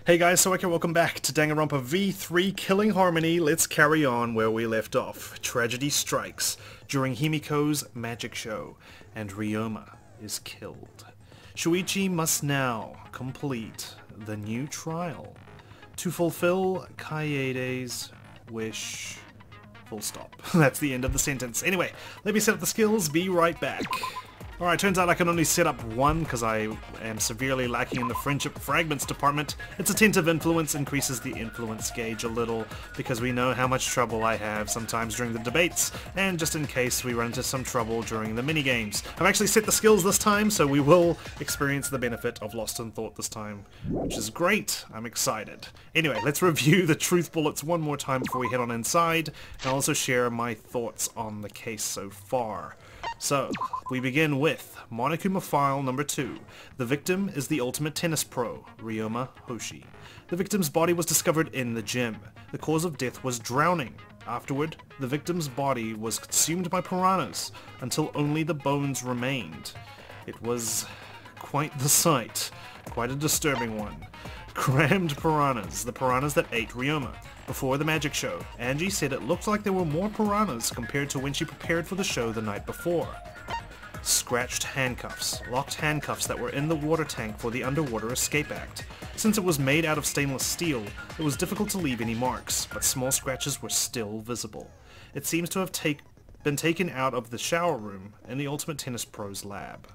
Hey guys, so welcome back to Danganronpa V3 Killing Harmony. Let's carry on where we left off. Tragedy strikes during Himiko's magic show, and Ryoma is killed. Shuichi must now complete the new trial to fulfill Kaede's wish. Full stop. That's the end of the sentence. Anyway, let me set up the skills, be right back. Alright, turns out I can only set up one because I am severely lacking in the friendship fragments department. Its attentive influence increases the influence gauge a little because we know how much trouble I have sometimes during the debates, and just in case we run into some trouble during the minigames. I've actually set the skills this time, so we will experience the benefit of Lost in Thought this time, which is great. I'm excited. Anyway, let's review the truth bullets one more time before we head on inside, and I'll also share my thoughts on the case so far. So, we begin with Monokuma File number 2. The victim is the ultimate tennis pro, Ryoma Hoshi. The victim's body was discovered in the gym. The cause of death was drowning. Afterward, the victim's body was consumed by piranhas until only the bones remained. It was quite the sight. Quite a disturbing one. Crammed piranhas, the piranhas that ate Ryoma. Before the magic show, Angie said it looked like there were more piranhas compared to when she prepared for the show the night before. Scratched handcuffs, locked handcuffs that were in the water tank for the Underwater Escape Act. Since it was made out of stainless steel, it was difficult to leave any marks, but small scratches were still visible. It seems to have been taken out of the shower room in the Ultimate Tennis Pro's lab.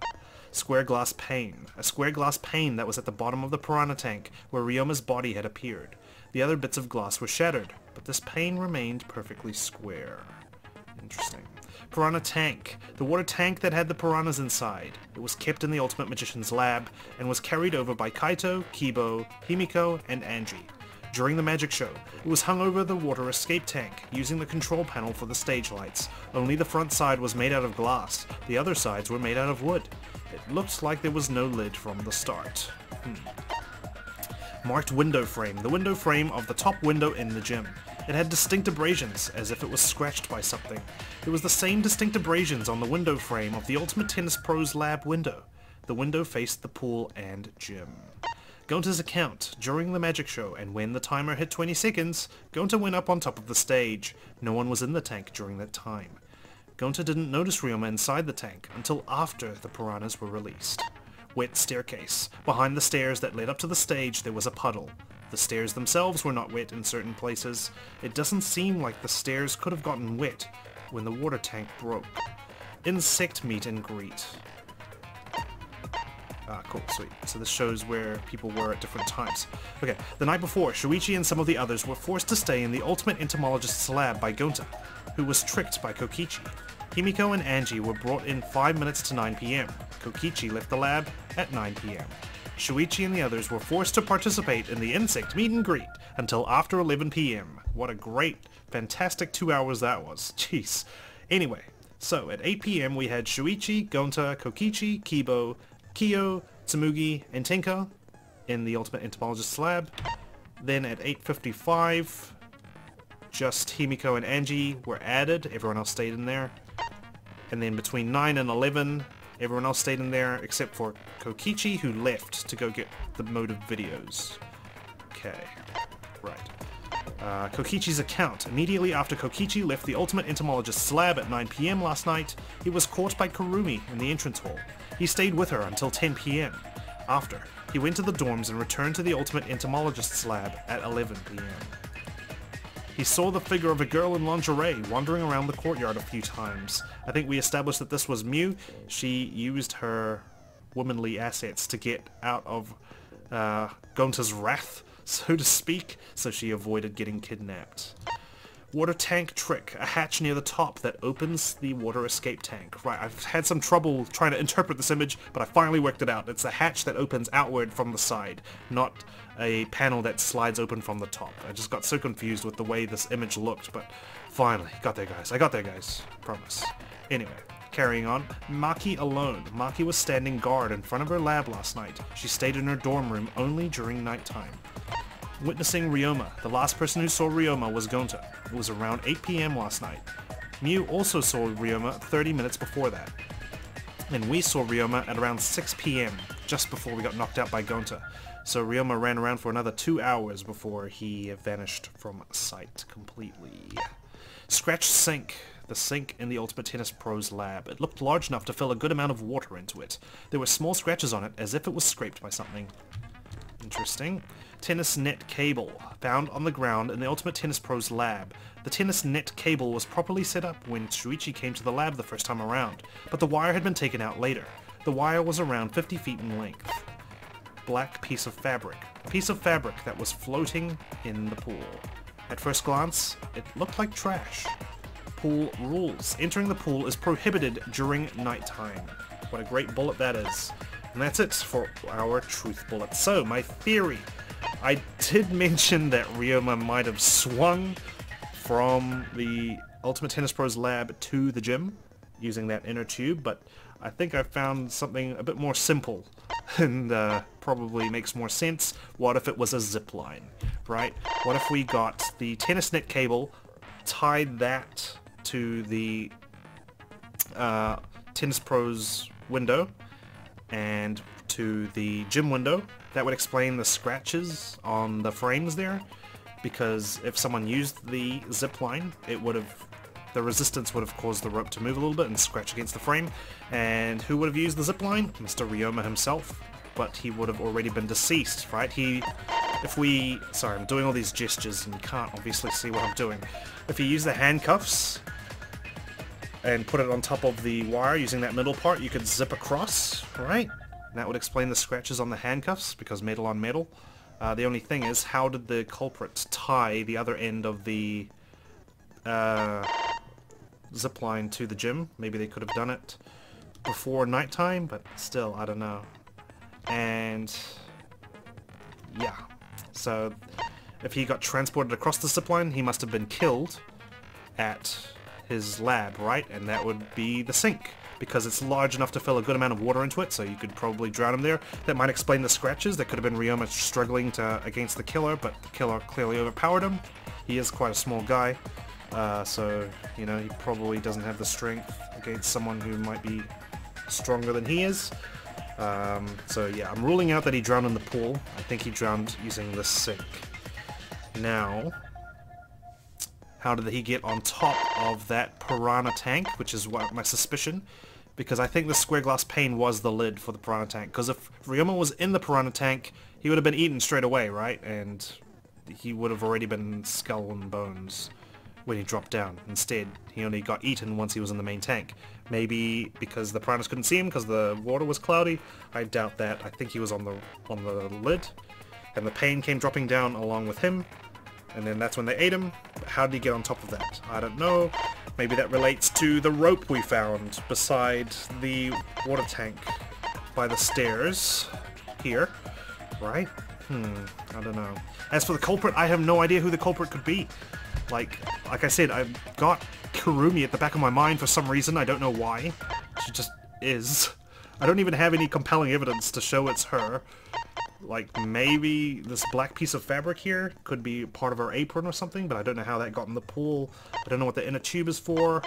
Square glass pane, a square glass pane that was at the bottom of the piranha tank where Ryoma's body had appeared. The other bits of glass were shattered, but this pane remained perfectly square. Interesting. Piranha tank. The water tank that had the piranhas inside. It was kept in the Ultimate Magician's lab and was carried over by Kaito, Kibo, Himiko, and Angie. During the magic show, it was hung over the water escape tank, using the control panel for the stage lights. Only the front side was made out of glass. The other sides were made out of wood. It looked like there was no lid from the start. Marked window frame. The window frame of the top window in the gym. It had distinct abrasions, as if it was scratched by something. It was the same distinct abrasions on the window frame of the Ultimate Tennis Pro's lab window. The window faced the pool and gym. Gonta's account. During the magic show, and when the timer hit 20 seconds, Gonta went up on top of the stage. No one was in the tank during that time. Gonta didn't notice Ryoma inside the tank until after the piranhas were released. Wet staircase. Behind the stairs that led up to the stage there was a puddle. The stairs themselves were not wet in certain places. It doesn't seem like the stairs could have gotten wet when the water tank broke. Insect meet and greet. Ah, cool, sweet. So this shows where people were at different times. Okay, the night before, Shuichi and some of the others were forced to stay in the Ultimate Entomologist's lab by Gonta, who was tricked by Kokichi. Himiko and Angie were brought in 5 minutes to 9 PM. Kokichi left the lab at 9 PM. Shuichi and the others were forced to participate in the insect meet and greet until after 11 PM. What a great, fantastic 2 hours that was. Jeez. Anyway, so at 8 PM we had Shuichi, Gonta, Kokichi, Kibo, Kyo, Tsumugi, and Tenka in the Ultimate Entomologist's lab. Then at 8:55, just Himiko and Angie were added. Everyone else stayed in there. And then between 9 and 11, everyone else stayed in there except for Kokichi, who left to go get the motive videos. Okay, right. Kokichi's account. Immediately after Kokichi left the Ultimate Entomologist's lab at 9 PM last night, he was caught by Kurumi in the entrance hall. He stayed with her until 10 PM. After, he went to the dorms and returned to the Ultimate Entomologist's lab at 11 PM. He saw the figure of a girl in lingerie wandering around the courtyard a few times. I think we established that this was Mew. She used her womanly assets to get out of Gonta's wrath, so to speak, so she avoided getting kidnapped. Water tank trick, a hatch near the top that opens the water escape tank. Right, I've had some trouble trying to interpret this image, but I finally worked it out. It's a hatch that opens outward from the side, not a panel that slides open from the top. I just got so confused with the way this image looked, but finally, got there guys. I got there guys, promise. Anyway, carrying on, Maki alone. Maki was standing guard in front of her lab last night. She stayed in her dorm room only during nighttime. Witnessing Ryoma. The last person who saw Ryoma was Gonta. It was around 8 PM last night. Mew also saw Ryoma 30 minutes before that. And we saw Ryoma at around 6 PM, just before we got knocked out by Gonta. So Ryoma ran around for another 2 hours before he vanished from sight completely. Scratch sink. The sink in the Ultimate Tennis Pro's lab. It looked large enough to fill a good amount of water into it. There were small scratches on it, as if it was scraped by something. Interesting. Tennis net cable. Found on the ground in the Ultimate Tennis Pro's lab. The tennis net cable was properly set up when Shuichi came to the lab the first time around, but the wire had been taken out later. The wire was around 50 feet in length. Black piece of fabric. A piece of fabric that was floating in the pool. At first glance, it looked like trash. Pool rules. Entering the pool is prohibited during nighttime. What a great bullet that is. And that's it for our truth bullet. So, my theory. I did mention that Ryoma might have swung from the Ultimate Tennis Pro's lab to the gym using that inner tube, but I think I found something a bit more simple and probably makes more sense. What if it was a zip line, right? What if we got the tennis net cable, tied that to the Tennis Pro's window and to the gym window? That would explain the scratches on the frames there, because if someone used the zip line, it would have, the resistance would have caused the rope to move a little bit and scratch against the frame. And who would have used the zip line? Mr. Ryoma himself, but he would have already been deceased, right? Sorry, I'm doing all these gestures and you can't obviously see what I'm doing. If you use the handcuffs and put it on top of the wire using that middle part, you could zip across, right? That would explain the scratches on the handcuffs, because metal on metal. The only thing is, how did the culprit tie the other end of the zip line to the gym? Maybe they could have done it before nighttime, but still, I don't know. And yeah, so if he got transported across the zip line, he must have been killed at his lab, right? And that would be the sink, because it's large enough to fill a good amount of water into it, so you could probably drown him there. That might explain the scratches. That could have been Ryoma struggling against the killer, but the killer clearly overpowered him. He is quite a small guy, so, you know, he probably doesn't have the strength against someone who might be stronger than he is. So yeah, I'm ruling out that he drowned in the pool. I think he drowned using the sink. Now, how did he get on top of that piranha tank, which is what my suspicion, because I think the square glass pane was the lid for the piranha tank, because if Ryoma was in the piranha tank, he would have been eaten straight away, right? And he would have already been skull and bones when he dropped down. Instead, he only got eaten once he was in the main tank. Maybe because the piranhas couldn't see him because the water was cloudy. I doubt that. I think he was on the lid, and the pane came dropping down along with him. And then that's when they ate him. How did he get on top of that? I don't know. Maybe that relates to the rope we found beside the water tank by the stairs here, right? I don't know. As for the culprit, I have no idea who the culprit could be. Like I said, I've got Kurumi at the back of my mind for some reason. I don't know why. She just is. I don't even have any compelling evidence to show it's her. Like, maybe this black piece of fabric here could be part of her apron or something, but I don't know how that got in the pool. I don't know what the inner tube is for.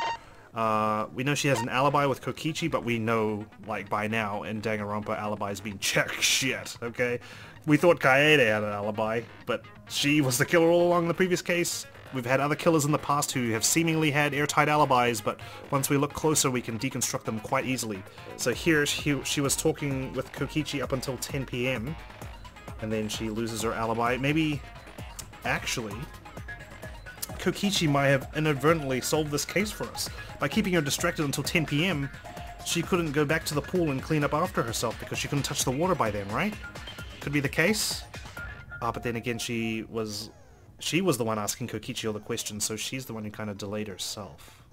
We know she has an alibi with Kokichi, but we know, like, by now in Danganronpa, alibis being check shit, okay? We thought Kaito had an alibi, but she was the killer all along in the previous case. We've had other killers in the past who have seemingly had airtight alibis, but once we look closer we can deconstruct them quite easily. So here she was talking with Kokichi up until 10 PM, and then she loses her alibi. Maybe, actually, Kokichi might have inadvertently solved this case for us. By keeping her distracted until 10 PM, she couldn't go back to the pool and clean up after herself because she couldn't touch the water by then, right? Could be the case. But then again, she was the one asking Kokichi all the questions, so she's the one who kind of delayed herself.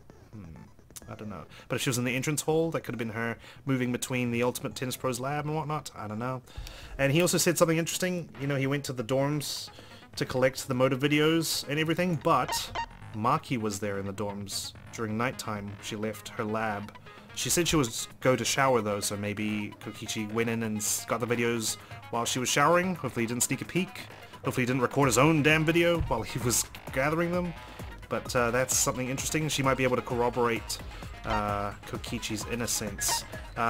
I don't know. But if she was in the entrance hall, that could have been her moving between the Ultimate Tennis Pro's lab and whatnot. I don't know. And he also said something interesting. You know, he went to the dorms to collect the motive videos and everything, but Maki was there in the dorms during nighttime. She left her lab. She said she was go to shower though, so maybe Kokichi went in and got the videos while she was showering. Hopefully he didn't sneak a peek. Hopefully he didn't record his own damn video while he was gathering them. But that's something interesting. She might be able to corroborate Kokichi's innocence.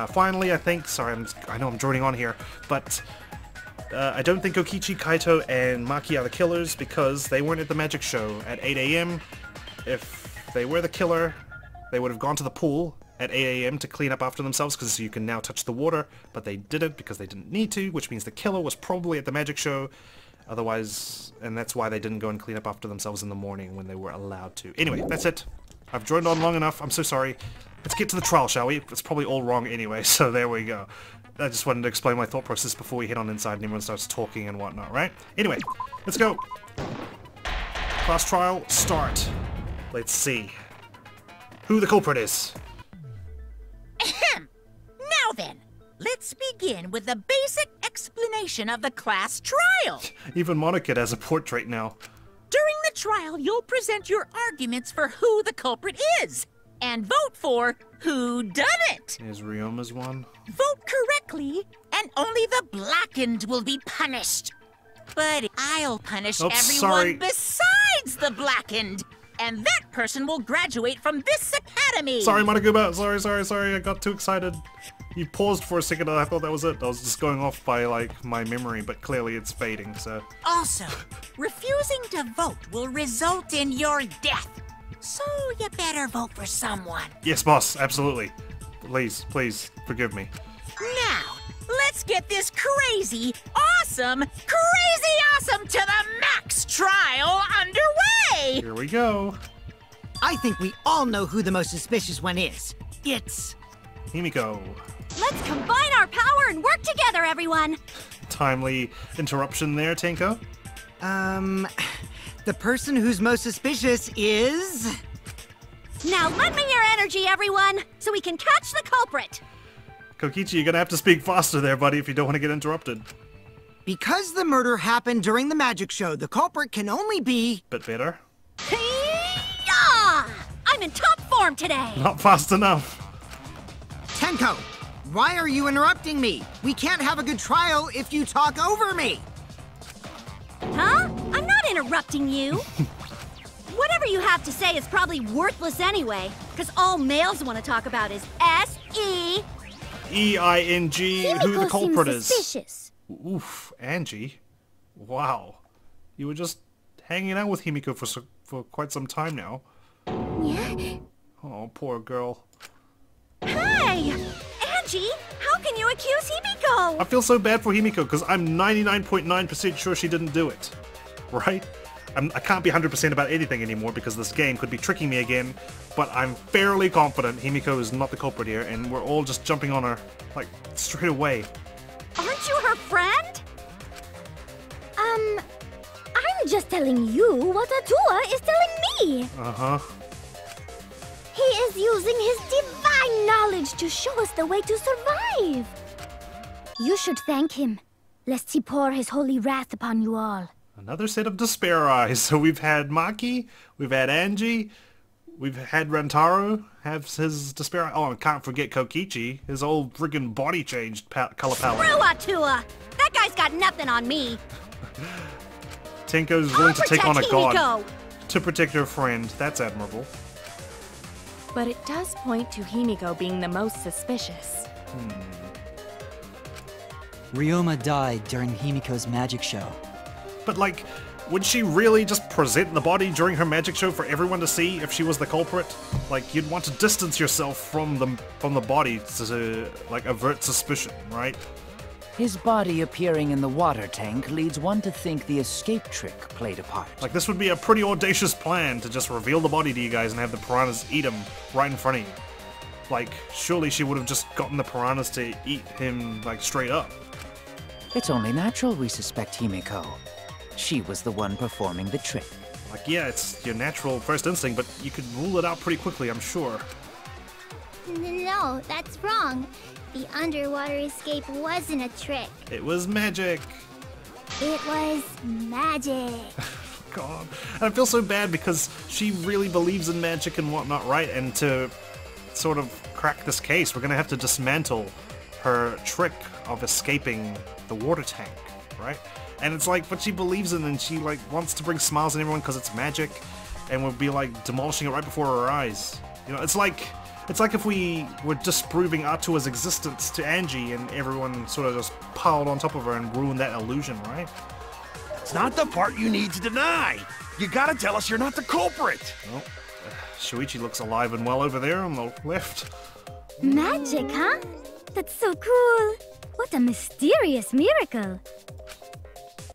Finally, I think, sorry, I know I'm droning on here, but I don't think Kokichi, Kaito, and Maki are the killers because they weren't at the magic show at 8 a.m. If they were the killer, they would have gone to the pool at 8 a.m. to clean up after themselves because you can now touch the water, but they didn't because they didn't need to, which means the killer was probably at the magic show. Otherwise, and that's why they didn't go and clean up after themselves in the morning when they were allowed to. Anyway, that's it. I've droned on long enough. I'm so sorry. Let's get to the trial, shall we? It's probably all wrong anyway, so there we go. I just wanted to explain my thought process before we head on inside and everyone starts talking and whatnot, right? Anyway, let's go. Class trial, start. Let's see who the culprit is. Ahem. Now then, let's begin with the basic explanation of the class trial. Even Monokid has a portrait now. During the trial, you'll present your arguments for who the culprit is, and vote for who done it. Is Ryoma's one? Vote correctly, and only the blackened will be punished. But I'll punish everyone besides the blackened, and that person will graduate from this academy. Sorry, Monokuma. Sorry. I got too excited. You paused for a second and I thought that was it. I was just going off by, like, my memory, but clearly it's fading, so... Also, refusing to vote will result in your death. So you better vote for someone. Yes, boss. Absolutely. Please, forgive me. Now, let's get this crazy awesome to the max trial underway! Here we go. I think we all know who the most suspicious one is. It's... Himiko. Let's combine our power and work together, everyone! Timely interruption there, Tenko. The person who's most suspicious is... Now lend me your energy, everyone, so we can catch the culprit! Kokichi, you're gonna have to speak faster there, buddy, if you don't want to get interrupted. Because the murder happened during the magic show, the culprit can only be... Bit better. Hey-ya! I'm in top form today! Not fast enough. Tenko, why are you interrupting me? We can't have a good trial if you talk over me! Huh? I'm not interrupting you! Whatever you have to say is probably worthless anyway, because all males want to talk about is S-E... E-I-N-G, who the culprit is. Suspicious. Oof, Angie. Wow. You were just hanging out with Himiko for quite some time now. Yeah? Oh, poor girl. Hey! Angie, how can you accuse Himiko? I feel so bad for Himiko because I'm 99.9% sure she didn't do it. Right? I can't be 100% about anything anymore because this game could be tricking me again, but I'm fairly confident Himiko is not the culprit here, and we're all just jumping on her, like, straight away. Aren't you her friend? I'm just telling you what Atua is telling me. Uh-huh. He is using his divine knowledge to show us the way to survive. You should thank him, lest he pour his holy wrath upon you all. Another set of despair eyes. So we've had Maki, we've had Angie, we've had Rentaro have his despair eye. Oh, I can't forget Kokichi. His old friggin' body changed color palette. Screw Atua! That guy's got nothing on me. Tenko's willing to take on a Himiko. god to protect her friend. That's admirable. But it does point to Himiko being the most suspicious. Ryoma died during Himiko's magic show. But, like, would she really just present the body during her magic show for everyone to see if she was the culprit? Like, you'd want to distance yourself from the body to, like, avert suspicion, right? His body appearing in the water tank leads one to think the escape trick played a part. Like, this would be a pretty audacious plan to just reveal the body to you guys and have the piranhas eat him right in front of you. Like, surely she would have just gotten the piranhas to eat him, like, straight up. It's only natural we suspect Himiko. She was the one performing the trick. Like, yeah, it's your natural first instinct, but you could rule it out pretty quickly, I'm sure. No, that's wrong. The underwater escape wasn't a trick. It was magic. It was magic. God. And I feel so bad because she really believes in magic and whatnot, right? And to sort of crack this case, we're gonna have to dismantle her trick of escaping the water tank, right? And it's like what she believes in, and she like wants to bring smiles on everyone because it's magic, and we'll be like demolishing it right before her eyes. You know, it's like It's like if we were disproving Atua's existence to Angie and everyone sort of just piled on top of her and ruined that illusion, right? It's not the part you need to deny. You gotta tell us you're not the culprit. Well, Shuichi looks alive and well over there on the left. Magic, huh? That's so cool. What a mysterious miracle.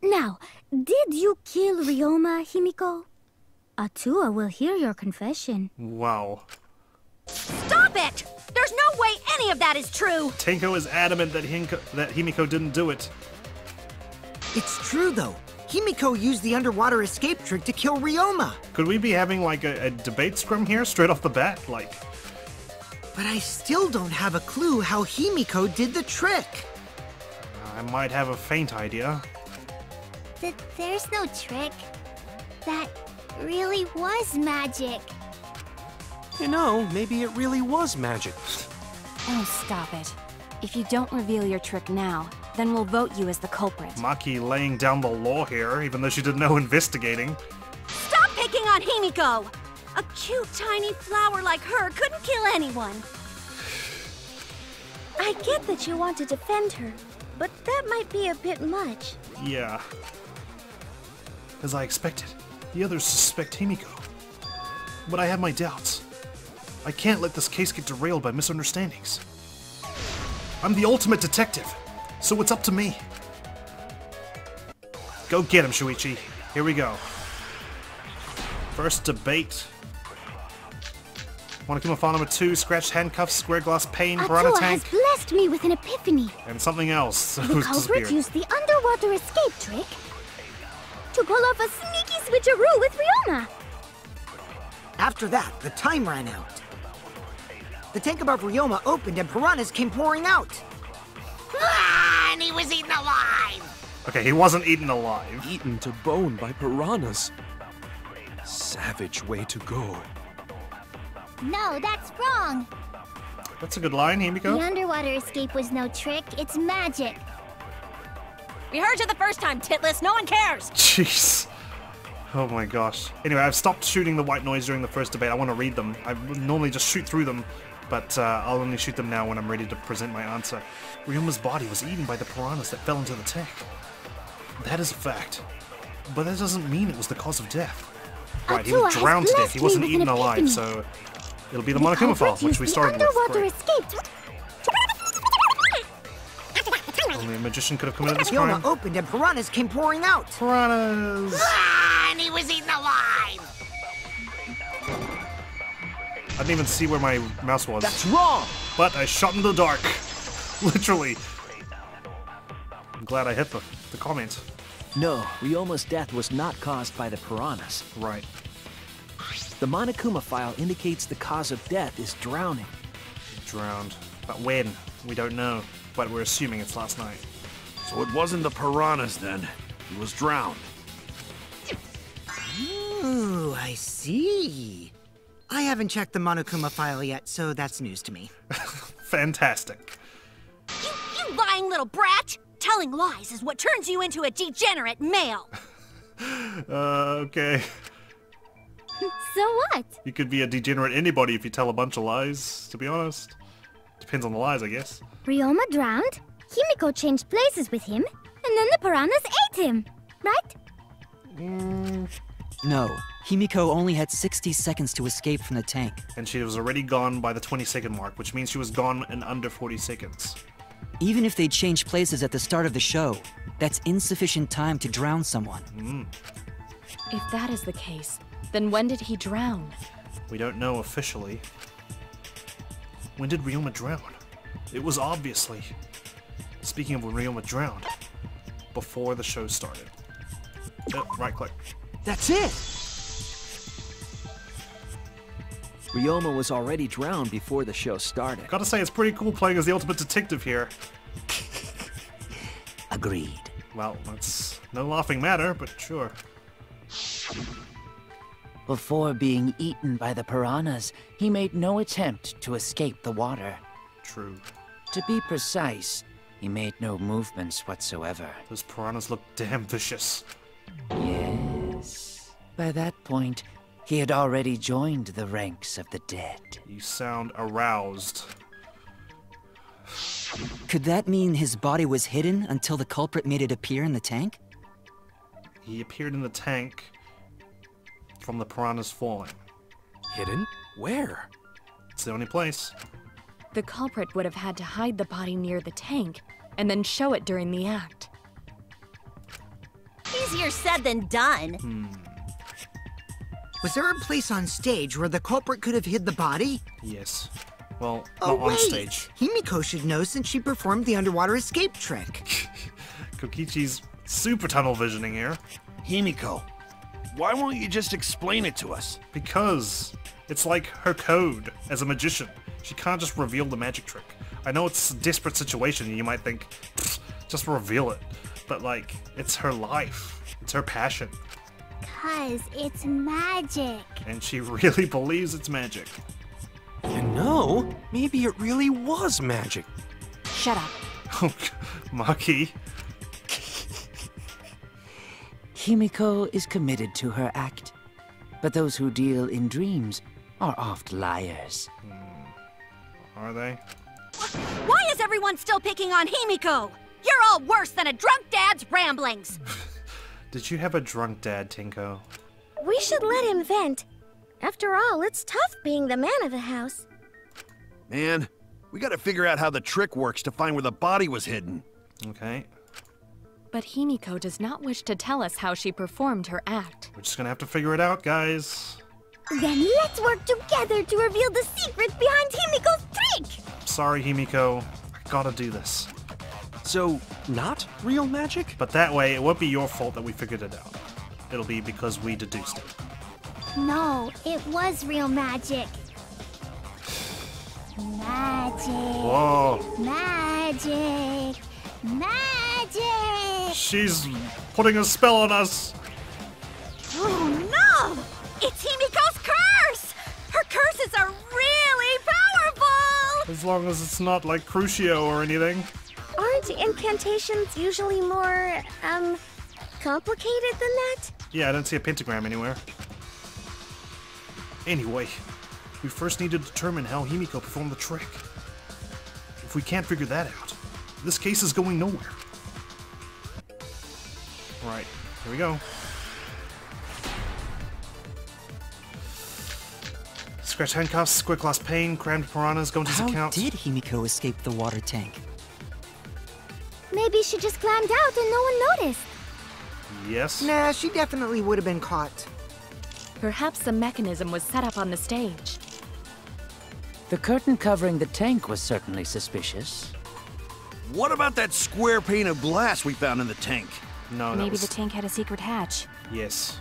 Now, did you kill Ryoma, Himiko? Atua will hear your confession. Wow. Stop it! There's no way any of that is true! Tenko is adamant that Himiko didn't do it. It's true, though. Himiko used the underwater escape trick to kill Ryoma. Could we be having like a debate scrum here straight off the bat? Like... But I still don't have a clue how Himiko did the trick. I might have a faint idea. There's no trick. That really was magic. You know, maybe it really was magic. Oh, stop it. If you don't reveal your trick now, then we'll vote you as the culprit. Maki laying down the law here, even though she did no investigating. Stop picking on Himiko! A cute tiny flower like her couldn't kill anyone. I get that you want to defend her, but that might be a bit much. Yeah. As I expected, the others suspect Himiko. But I have my doubts. I can't let this case get derailed by misunderstandings. I'm the ultimate detective, so it's up to me. Go get him, Shuichi. Here we go. First debate. Monokuma file number 2, scratched handcuffs, square glass pane, piranha Atua tank, has blessed me with an epiphany. and something else. The who's culprit disappeared. used the underwater escape trick to pull off a sneaky switcheroo with Ryoma. After that, the time ran out. The tank above Ryoma opened and piranhas came pouring out. Ah, and he was eaten alive! Okay, he wasn't eaten alive. Eaten to bone by piranhas. Savage way to go. No, that's wrong. That's a good line, The Himiko. underwater escape was no trick, it's magic. We heard you the first time, Titless. No one cares! Jeez. Oh my gosh. Anyway, I've stopped shooting the white noise during the first debate. I want to read them. I normally just shoot through them, but I'll only shoot them now when I'm ready to present my answer. Ryoma's body was eaten by the piranhas that fell into the tank. That is a fact. But that doesn't mean it was the cause of death. Right, he was Atua has drowned to death. blessed He me wasn't with eaten an alive, epiphany. so it'll be the Monokuma file, which we started with. Underwater Great. escape. Only a magician could have committed this crime. Ryoma opened and piranhas came pouring out. Piranhas! Ah, and he was eaten alive! I didn't even see where my mouse was. That's wrong! But I shot in the dark. Literally. I'm glad I hit the comment. No, Ryoma's death was not caused by the piranhas. Right. The Monokuma file indicates the cause of death is drowning. Drowned. But when? We don't know. But we're assuming it's last night. So it wasn't the piranhas then. He was drowned. Ooh, I see. I haven't checked the Monokuma file yet, so that's news to me. Fantastic. You lying little brat! Telling lies is what turns you into a degenerate male! Okay. So what? You could be a degenerate anybody if you tell a bunch of lies, to be honest. Depends on the lies, I guess. Ryoma drowned, Himiko changed places with him, and then the piranhas ate him, right? No, Himiko only had 60 seconds to escape from the tank. And she was already gone by the 20-second mark, which means she was gone in under 40 seconds. Even if they changed places at the start of the show, that's insufficient time to drown someone. If that is the case, then when did he drown? We don't know officially. When did Ryoma drown? It was obviously, speaking of when Ryoma drowned, before the show started. Oh, right click. That's it! Ryoma was already drowned before the show started. Gotta say, it's pretty cool playing as the ultimate detective here. Agreed. Well, that's no laughing matter, but sure. Before being eaten by the piranhas, he made no attempt to escape the water. True. To be precise, he made no movements whatsoever. Those piranhas look damn vicious. Yes. By that point, He had already joined the ranks of the dead. You sound aroused. Could that mean his body was hidden until the culprit made it appear in the tank? He appeared in the tank from the piranhas falling. Hidden? Where? It's the only place. The culprit would have had to hide the body near the tank, and then show it during the act. Easier said than done. Was there a place on stage where the culprit could have hid the body? Yes. Well, Oh, not on wait! stage. Himiko should know since she performed the underwater escape trick. Kokichi's super tunnel visioning here. Himiko, why won't you just explain it to us? Because it's like her code as a magician. She can't just reveal the magic trick. I know it's a desperate situation and you might think, just reveal it. But like, it's her life. It's her passion. 'Cause it's magic. And she really believes it's magic. You know, maybe it really was magic. Shut up. Oh, Maki. Himiko is committed to her act, but those who deal in dreams are oft liars. Are they? Why is everyone still picking on Himiko? You're all worse than a drunk dad's ramblings. Did you have a drunk dad, Tinko? We should let him vent. After all, it's tough being the man of the house. Man, we gotta figure out how the trick works to find where the body was hidden. Okay. But Himiko does not wish to tell us how she performed her act. We're just gonna have to figure it out, guys. Then let's work together to reveal the secret behind Himiko's trick! Sorry, Himiko. I gotta do this. So, not real magic? But that way, it won't be your fault that we figured it out. It'll be because we deduced it. No, it was real magic. Magic. Whoa. Magic. Magic. She's putting a spell on us. Oh no! It's Himiko's curse! Her curses are really powerful! As long as it's not like Crucio or anything. Aren't incantations usually more, complicated than that? Yeah, I don't see a pentagram anywhere. Anyway, we first need to determine how Himiko performed the trick. If we can't figure that out, this case is going nowhere. Right, here we go. Scratch handcuffs, square class pain, crammed piranhas, Gonta's How account. did Himiko escape the water tank? Maybe she just climbed out and no one noticed. Yes. Nah, she definitely would have been caught. Perhaps the mechanism was set up on the stage. The curtain covering the tank was certainly suspicious. What about that square pane of glass we found in the tank? No, Maybe the tank had a secret hatch. Yes.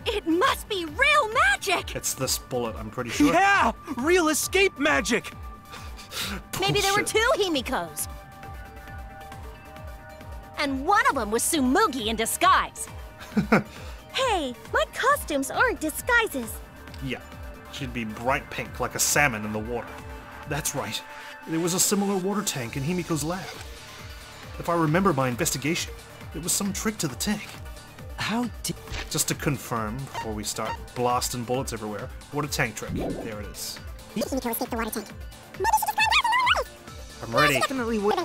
It must be real magic! It's this bullet, I'm pretty sure. Yeah! Real escape magic! Maybe there were two Himikos. And one of them was Tsumugi in disguise. Hey, my costumes aren't disguises. Yeah. She'd be bright pink like a salmon in the water. That's right. There was a similar water tank in Himiko's lab. If I remember my investigation, there was some trick to the tank. How did... Just to confirm, before we start blasting bullets everywhere, water tank trick. There it is. Himiko escaped the water tank. I'm ready. Definitely would.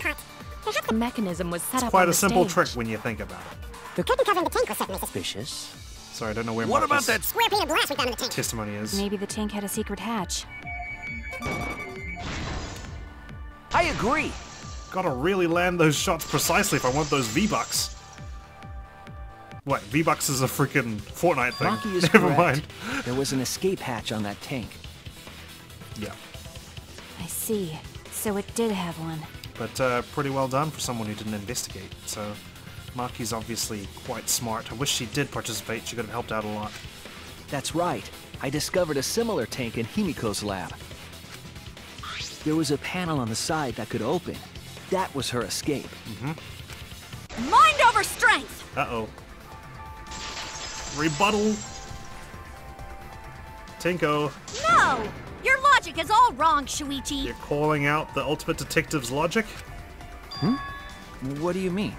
The mechanism was set up Quite on a the simple stage. trick when you think about it. The Curtain covering the tank was certainly suspicious. Sorry, I don't know where What about Maki's that square pane of glass we found in the tank. testimony is. Maybe the tank had a secret hatch. I agree. Gotta really land those shots precisely if I want those V-Bucks. What, V-Bucks is a freaking Fortnite thing. Maki is Never correct. mind. There was an escape hatch on that tank. Yeah. I see. So it did have one. But pretty well done for someone who didn't investigate. So Maki's obviously quite smart. I wish she did participate. She could have helped out a lot. That's right. I discovered a similar tank in Himiko's lab. There was a panel on the side that could open. That was her escape. Mind over strength! Uh-oh. Rebuttal. Tinko, No! Your logic is all wrong, Shuichi. you're calling out the ultimate detective's logic? What do you mean?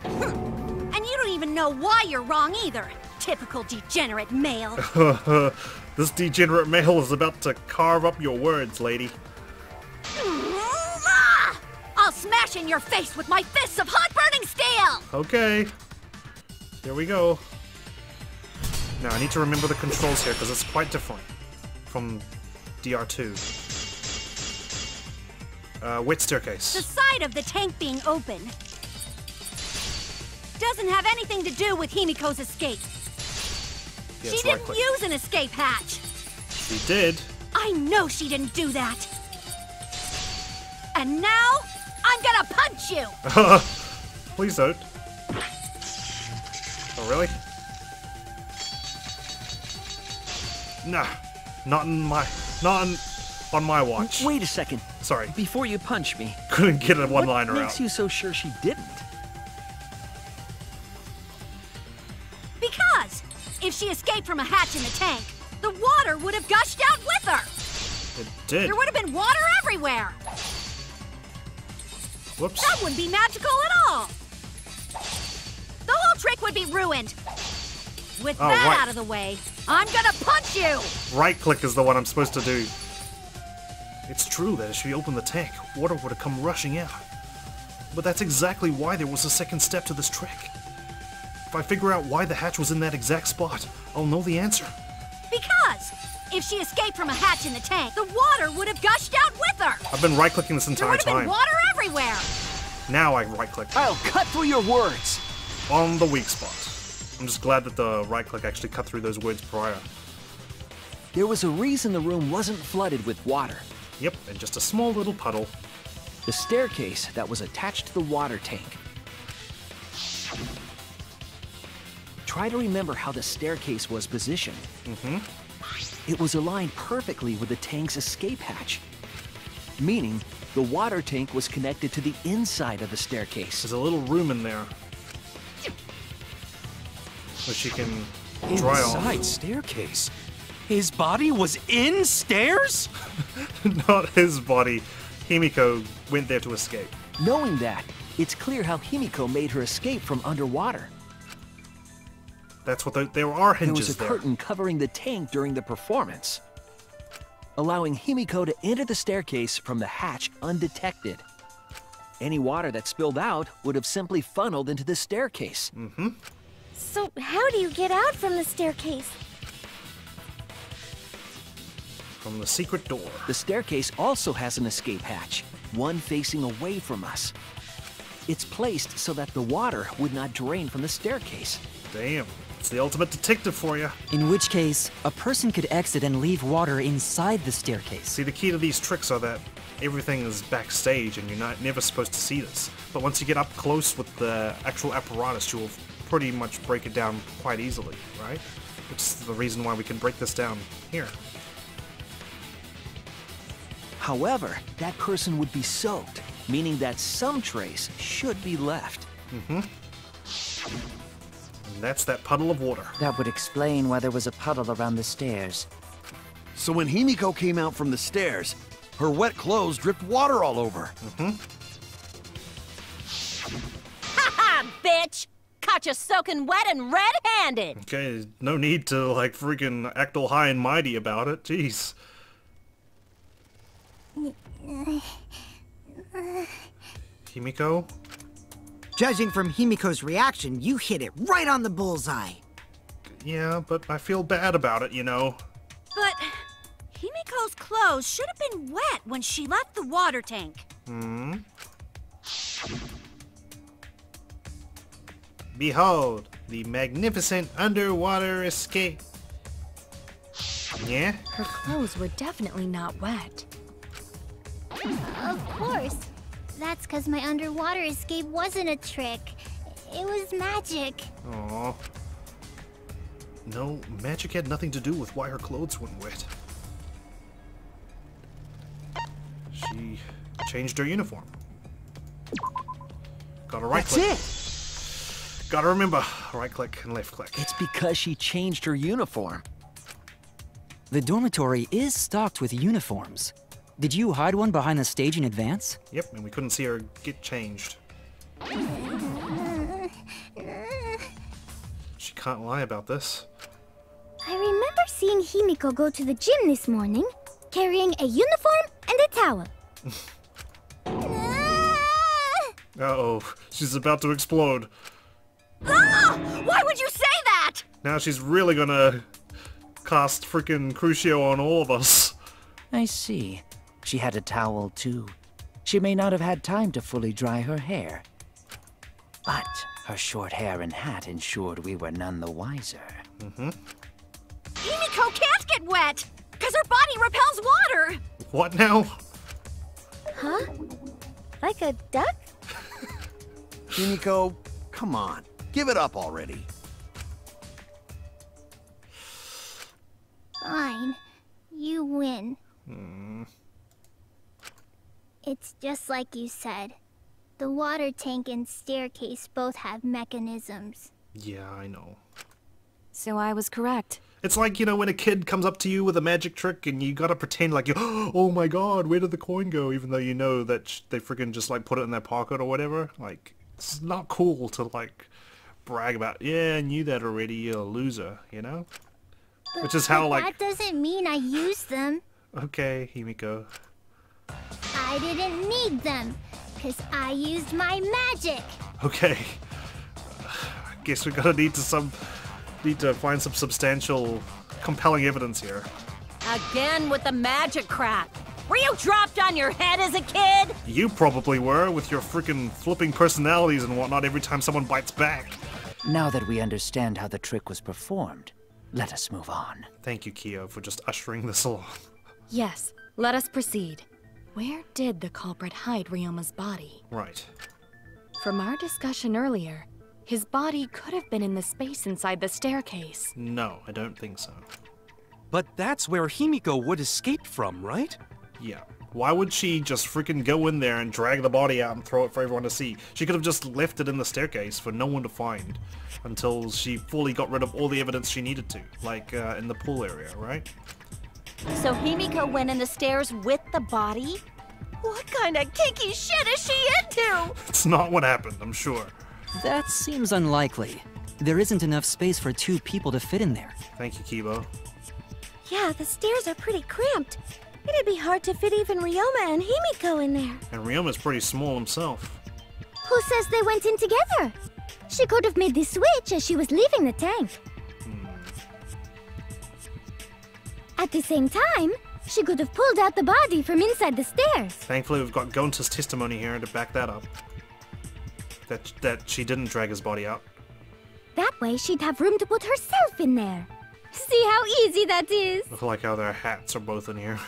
And you don't even know why you're wrong either. Typical degenerate male. This degenerate male is about to carve up your words, lady. I'll smash in your face with my fists of hot burning steel! Okay. Here we go. Now, I need to remember the controls here, because it's quite different from DR2. Wet staircase. The side of the tank being open doesn't have anything to do with Himiko's escape. Yeah, she didn't use an escape hatch. She did. I know she didn't do that. And now, I'm gonna punch you! Please don't. Oh, really? Nah. Not on my watch. Wait a second. Sorry. Before you punch me. Couldn't get a one-liner out. What makes you so sure she didn't? Because if she escaped from a hatch in the tank, the water would have gushed out with her. It did. There would have been water everywhere. Whoops. That wouldn't be magical at all. The whole trick would be ruined. With that right. out of the way, I'm gonna punch you! Right-click is the one I'm supposed to do. It's true that if she opened the tank, water would have come rushing out. But that's exactly why there was a second step to this trick. If I figure out why the hatch was in that exact spot, I'll know the answer. Because if she escaped from a hatch in the tank, the water would have gushed out with her! I've been right-clicking this entire There would have been time. water everywhere! Now I right-click. I'll cut through your words! On the weak spot. I'm just glad that the right-click actually cut through those words prior. There was a reason the room wasn't flooded with water. Yep, and just a small little puddle. The staircase that was attached to the water tank. Try to remember how the staircase was positioned. It was aligned perfectly with the tank's escape hatch. Meaning, the water tank was connected to the inside of the staircase. There's a little room in there which you can dry off. Inside staircase? His body was in stairs? Not his body. Himiko went there to escape. Knowing that, it's clear how Himiko made her escape from underwater. That's what there are There hinges was a there. curtain covering the tank during the performance, allowing Himiko to enter the staircase from the hatch undetected. Any water that spilled out would have simply funneled into the staircase. So how do you get out from the staircase? From the secret door. The staircase also has an escape hatch, one facing away from us. It's placed so that the water would not drain from the staircase. Damn. It's the ultimate detective for you. In which case, a person could exit and leave water inside the staircase. See, the key to these tricks are that everything is backstage and you're never supposed to see this. But once you get up close with the actual apparatus, you'll pretty much break it down quite easily, right? Which is the reason why we can break this down here. However, that person would be soaked, meaning that some trace should be left. And that's that puddle of water. That would explain why there was a puddle around the stairs. So when Himiko came out from the stairs, her wet clothes dripped water all over. Ha-ha, bitch! Caught you soaking wet and red-handed! Okay, no need to, like, freaking act all high and mighty about it. Jeez. Himiko? Judging from Himiko's reaction, you hit it right on the bullseye. Yeah, but I feel bad about it, you know. But Himiko's clothes should have been wet when she left the water tank. Behold, the magnificent underwater escape. Yeah? Her clothes were definitely not wet. Of course. That's because my underwater escape wasn't a trick. It was magic. Aww. No, magic had nothing to do with why her clothes went wet. She changed her uniform. Gotta right-click. That's it! Gotta remember, right-click and left-click. It's because she changed her uniform. The dormitory is stocked with uniforms. Did you hide one behind the stage in advance? Yep, and we couldn't see her get changed. She can't lie about this. I remember seeing Himiko go to the gym this morning, carrying a uniform and a towel. Uh-oh, she's about to explode. Ah! Why would you say that? Now she's really gonna cast freaking Crucio on all of us. I see. She had a towel too. She may not have had time to fully dry her hair. But her short hair and hat ensured we were none the wiser. Himiko can't get wet, because her body repels water. What now? Huh? Like a duck? Himiko, come on. Give it up already. Fine. You win. It's just like you said. The water tank and staircase both have mechanisms. Yeah, I know. So I was correct. It's like, you know, when a kid comes up to you with a magic trick and you gotta pretend like you, oh my god, where did the coin go? Even though you know that they freaking just like put it in their pocket or whatever. Like, it's not cool to like brag about, yeah, I knew that already, you're a loser, you know? Which is how like... That doesn't mean I used them. Okay, Himiko. I didn't need them, because I used my magic. Okay. I guess we're gonna need to find some substantial, compelling evidence here. Again with the magic crap. Were you dropped on your head as a kid? You probably were, with your freaking flipping personalities and whatnot every time someone bites back. Now that we understand how the trick was performed, let us move on. Thank you, Kyo, for just ushering this along. Yes, let us proceed. Where did the culprit hide Ryoma's body? Right. From our discussion earlier, his body could have been in the space inside the staircase. No, I don't think so. But that's where Himiko would escape from, right? Yeah. Why would she just freaking go in there and drag the body out and throw it for everyone to see? She could have just left it in the staircase for no one to find until she fully got rid of all the evidence she needed to, like in the pool area, right? So Himiko went in the stairs with the body? What kind of kinky shit is she into? It's not what happened, I'm sure. That seems unlikely. There isn't enough space for 2 people to fit in there. Thank you, Kibo. Yeah, the stairs are pretty cramped. It'd be hard to fit even Ryoma and Himiko in there. And Ryoma's pretty small himself. Who says they went in together? She could have made the switch as she was leaving the tank. At the same time, she could have pulled out the body from inside the stairs. Thankfully, we've got Gonta's testimony here to back that up. That she didn't drag his body out. That way, she'd have room to put herself in there. See how easy that is? I like how their hats are both in here.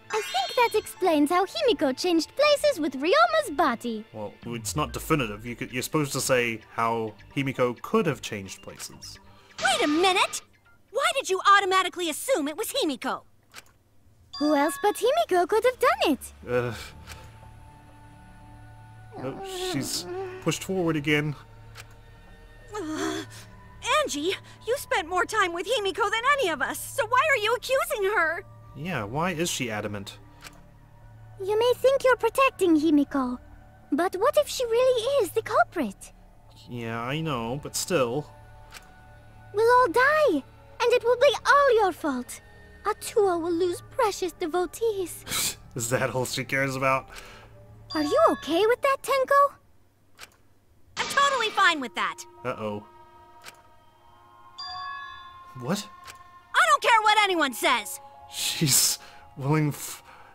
I think that explains how Himiko changed places with Ryoma's body. Well, it's not definitive. You're supposed to say how Himiko could have changed places. Wait a minute! Why did you automatically assume it was Himiko? Who else but Himiko could have done it? Oh, she's pushed forward again. Angie, you spent more time with Himiko than any of us, so why are you accusing her? Yeah, why is she adamant? You may think you're protecting Himiko, but what if she really is the culprit? Yeah, I know, but still. We'll all die, and it will be all your fault. Atua will lose precious devotees. Is that all she cares about? Are you okay with that, Tenko? I'm totally fine with that. Uh-oh. What? I don't care what anyone says. She's willing...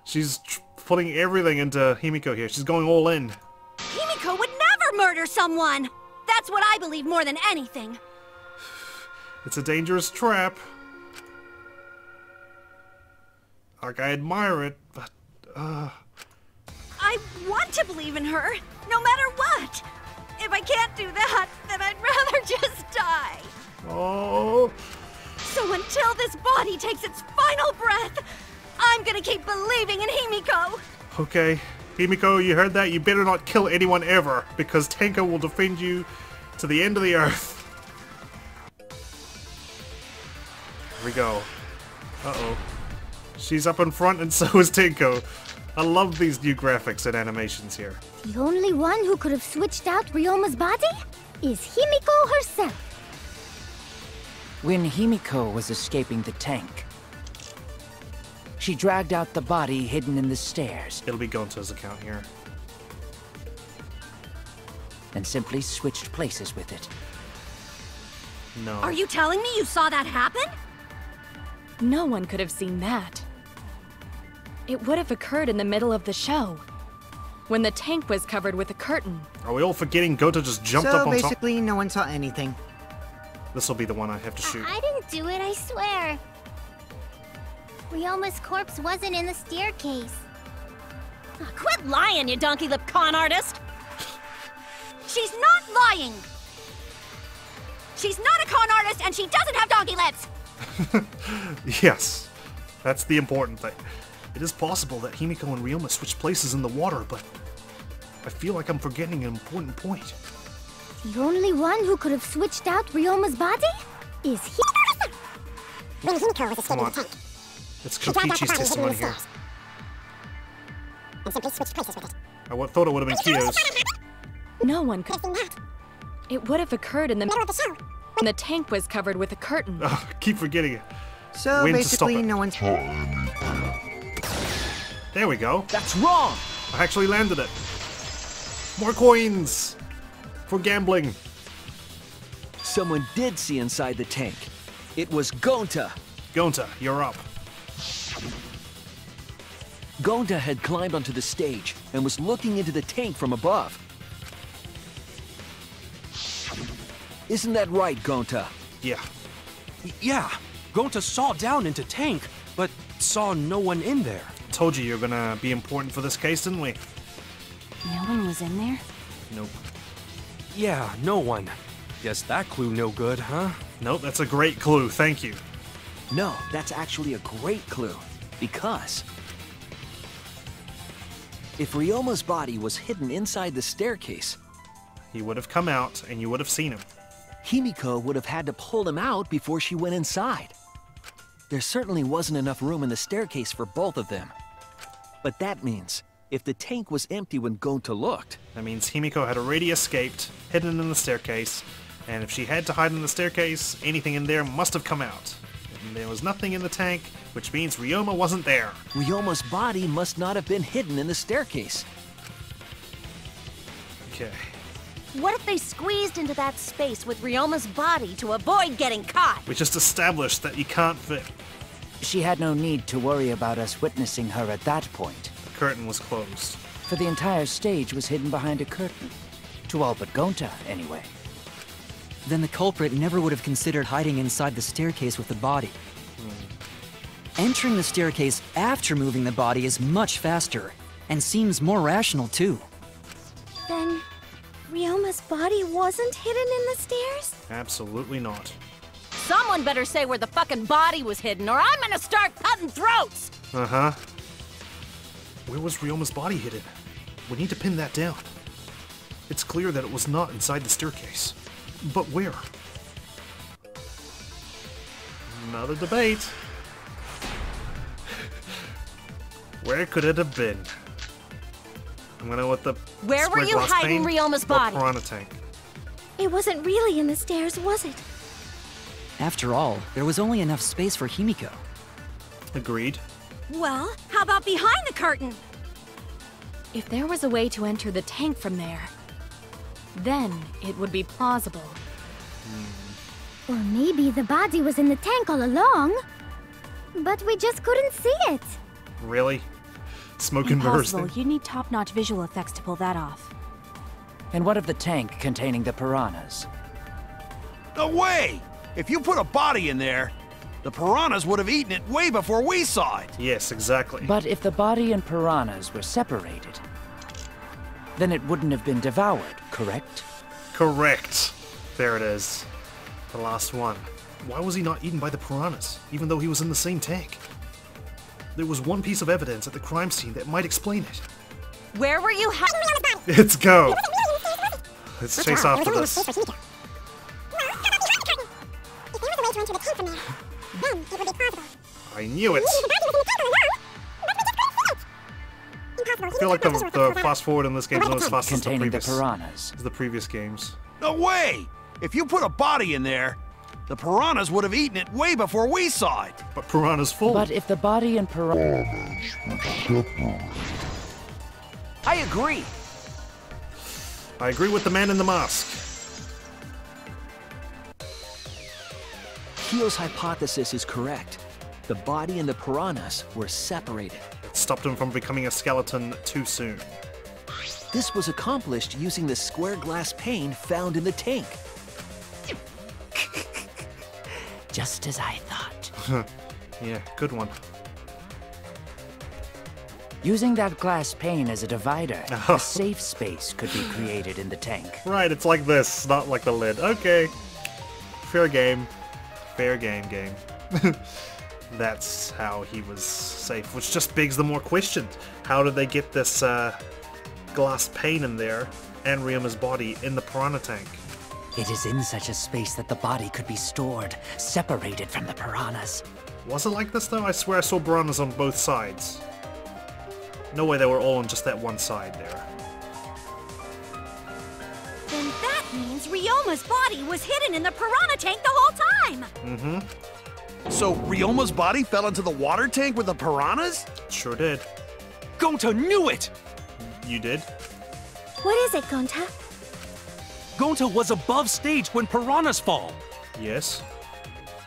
she's putting everything into Himiko here. She's going all in. Himiko would never murder someone. That's what I believe more than anything. It's a dangerous trap. Like, I admire it, but... I want to believe in her, no matter what. If I can't do that, then I'd rather just die. Oh... So until this body takes its final breath, I'm gonna keep believing in Himiko. Okay. Himiko, you heard that? You better not kill anyone ever, because Tenko will defend you to the end of the earth. Here we go. Uh-oh. She's up in front and so is Tenko. I love these new graphics and animations here. The only one who could have switched out Ryoma's body is Himiko herself. When Himiko was escaping the tank, she dragged out the body hidden in the stairs. It'll be Gonta's account here. And simply switched places with it. No. Are you telling me you saw that happen? No one could have seen that. It would have occurred in the middle of the show, when the tank was covered with a curtain. Are we all forgetting Gonta just jumped up on top? So basically, no one saw anything. This will be the one I have to shoot. I didn't do it, I swear. Ryoma's corpse wasn't in the staircase. Oh, quit lying, you donkey-lipped con artist! She's not lying! She's not a con artist, and she doesn't have donkey lips! Yes, that's the important thing. It is possible that Himiko and Ryoma switched places in the water, but I feel like I'm forgetting an important point. The only one who could have switched out Ryoma's body is Himiko. When Himiko was escaping the tank, It's Kokichi's testimony here. and simply switched places with it. I thought it would have been Kyo's. No one could. Could have seen that. It would have occurred in the Middle of the show. when the tank was covered with a curtain. Oh, keep forgetting it. So When to stop basically, it. no one's... There we go. That's wrong! I actually landed it. More coins for gambling. Someone did see inside the tank. It was Gonta. Gonta, you're up. Gonta had climbed onto the stage and was looking into the tank from above. Isn't that right, Gonta? Yeah. Yeah, Gonta saw down into tank, but saw no one in there. Told you you're gonna be important for this case, didn't we? No one was in there? Nope. Yeah, no one. Guess that clue no good, huh? Nope, that's a great clue, thank you. No, that's actually a great clue. Because if Ryoma's body was hidden inside the staircase, He would have come out and you would have seen him. Himiko would have had to pull him out before she went inside. There certainly wasn't enough room in the staircase for both of them. But that means, if the tank was empty when Gonta looked... That means Himiko had already escaped, hidden in the staircase, and if she had to hide in the staircase, anything in there must have come out. And there was nothing in the tank, which means Ryoma wasn't there. Ryoma's body must not have been hidden in the staircase. Okay. What if they squeezed into that space with Ryoma's body to avoid getting caught? We just established that you can't fit. She had no need to worry about us witnessing her at that point. The curtain was closed. For the entire stage was hidden behind a curtain. To all but Gonta, anyway. Then the culprit never would have considered hiding inside the staircase with the body. Entering the staircase after moving the body is much faster, and seems more rational too. Then, Ryoma's body wasn't hidden in the stairs? Absolutely not. Someone better say where the fucking body was hidden, or I'm gonna start cutting throats! Uh-huh. Where was Ryoma's body hidden? We need to pin that down. It's clear that it was not inside the staircase. But where? Another debate. Where could it have been? I'm gonna with the Where were square you glass hiding pane Ryoma's or body? Piranha tank. It wasn't really in the stairs, was it? After all, there was only enough space for Himiko. Agreed. Well, how about behind the curtain? If there was a way to enter the tank from there, then it would be plausible. Or maybe the body was in the tank all along, but we just couldn't see it. Really? Smoke and mirrors. Impossible. You'd need top-notch visual effects to pull that off. And what of the tank containing the piranhas? No way! If you put a body in there, the piranhas would have eaten it way before we saw it. Yes, exactly. But if the body and piranhas were separated, then it wouldn't have been devoured, correct? Correct. There it is. The last one. Why was he not eaten by the piranhas, even though he was in the same tank? There was one piece of evidence at the crime scene that might explain it. Where were you hiding? Let's go. Let's chase after this. I knew it. feel like the fast forward in this game is not as fast as Containing the piranhas. the previous games. No way! If you put a body in there, the piranhas would have eaten it way before we saw it. But piranha's full. But if the body and piranhas... I agree. I agree with the man in the mask. Keel's hypothesis is correct. The body and the piranhas were separated. It stopped him from becoming a skeleton too soon. This was accomplished using the square glass pane found in the tank. Just as I thought. Yeah, good one. Using that glass pane as a divider, a safe space could be created in the tank. Right, it's like this, not like the lid. Okay. Fair game. Fair game. That's how he was safe, which just begs the more questions. How did they get this glass pane in there and Ryoma's body in the piranha tank? It is in such a space that the body could be stored, separated from the piranhas. Was it like this though? I swear I saw piranhas on both sides. No way they were all on just that one side there. Then that means Ryoma's body was hidden in the piranha tank the whole time! Mm-hmm. So Ryoma's body fell into the water tank with the piranhas? Sure did. Gonta knew it! You did? What is it, Gonta? Gonta was above stage when piranhas fall. Yes.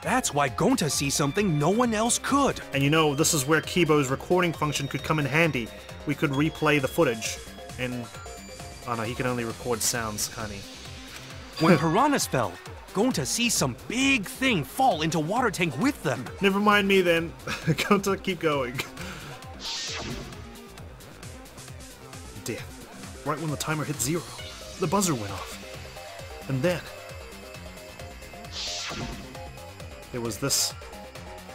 That's why Gonta sees something no one else could. And you know, this is where Kibo's recording function could come in handy. We could replay the footage and... Oh no, he can only record sounds, can't he? When piranhas fell, Gonta sees some big thing fall into water tank with them. Never mind me then. Gonta, keep going. Death. Right when the timer hit 0, the buzzer went off. And then... there was this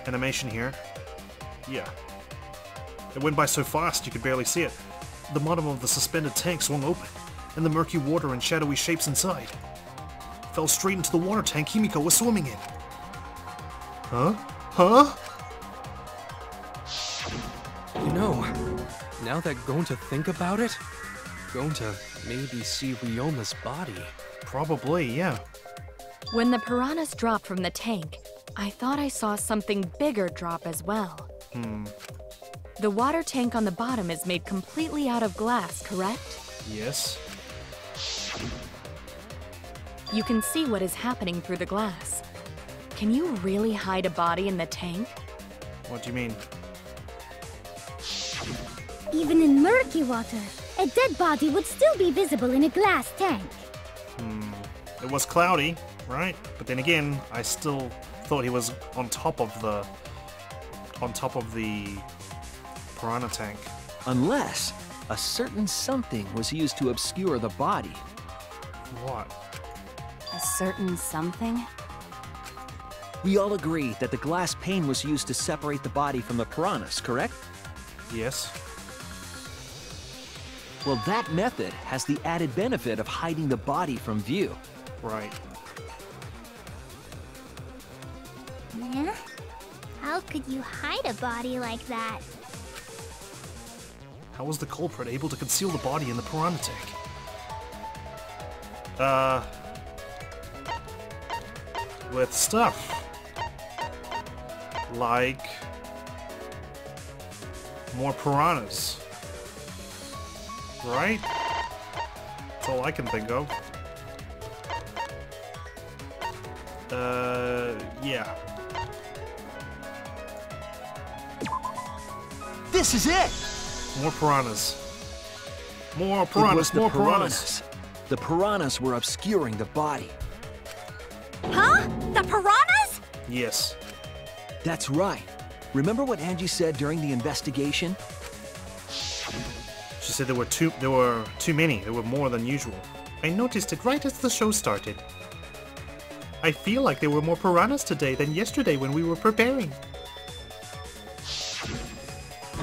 animation here. Yeah. It went by so fast you could barely see it. The bottom of the suspended tank swung open, and the murky water and shadowy shapes inside fell straight into the water tank Himiko was swimming in. Huh? Huh? You know, now that Gonta think about it, Gonta maybe see Ryoma's body. Probably, yeah. When the piranhas dropped from the tank, I thought I saw something bigger drop as well. The water tank on the bottom is made completely out of glass, correct? Yes. You can see what is happening through the glass. Can you really hide a body in the tank? What do you mean? Even in murky water, a dead body would still be visible in a glass tank. It was cloudy, right? But then again, I still thought he was on top of the piranha tank. Unless a certain something was used to obscure the body. What? A certain something? We all agree that the glass pane was used to separate the body from the piranhas, correct? Yes. Well, that method has the added benefit of hiding the body from view. Right. Yeah? How could you hide a body like that? How was the culprit able to conceal the body in the piranha tank? With stuff. Like... more piranhas. Right? That's all I can think of. Yeah. This is it! More piranhas. More piranhas, more piranhas. The piranhas were obscuring the body. Huh? The piranhas? Yes. That's right. Remember what Angie said during the investigation? She said there were too many. There were more than usual. I noticed it right as the show started. I feel like there were more piranhas today than yesterday when we were preparing.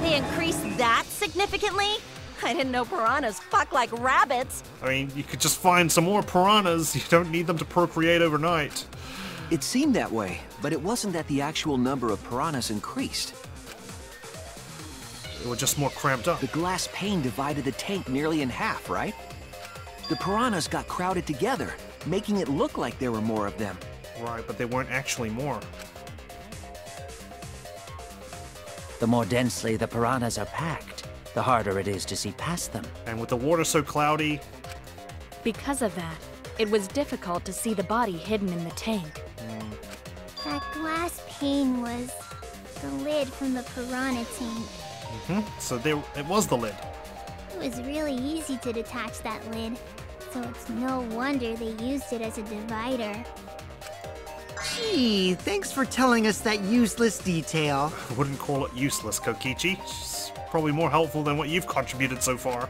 They increased that significantly? I didn't know piranhas fuck like rabbits. I mean, you could just find some more piranhas. You don't need them to procreate overnight. It seemed that way, but it wasn't that the actual number of piranhas increased. They were just more cramped up. The glass pane divided the tank nearly in half, right? The piranhas got crowded together, making it look like there were more of them. Right, but they weren't actually more. The more densely the piranhas are packed, the harder it is to see past them. And with the water so cloudy... Because of that, it was difficult to see the body hidden in the tank. That glass pane was the lid from the piranha tank. So it was the lid. It was really easy to detach that lid, so it's no wonder they used it as a divider. Gee, thanks for telling us that useless detail. I wouldn't call it useless, Kokichi. It's probably more helpful than what you've contributed so far.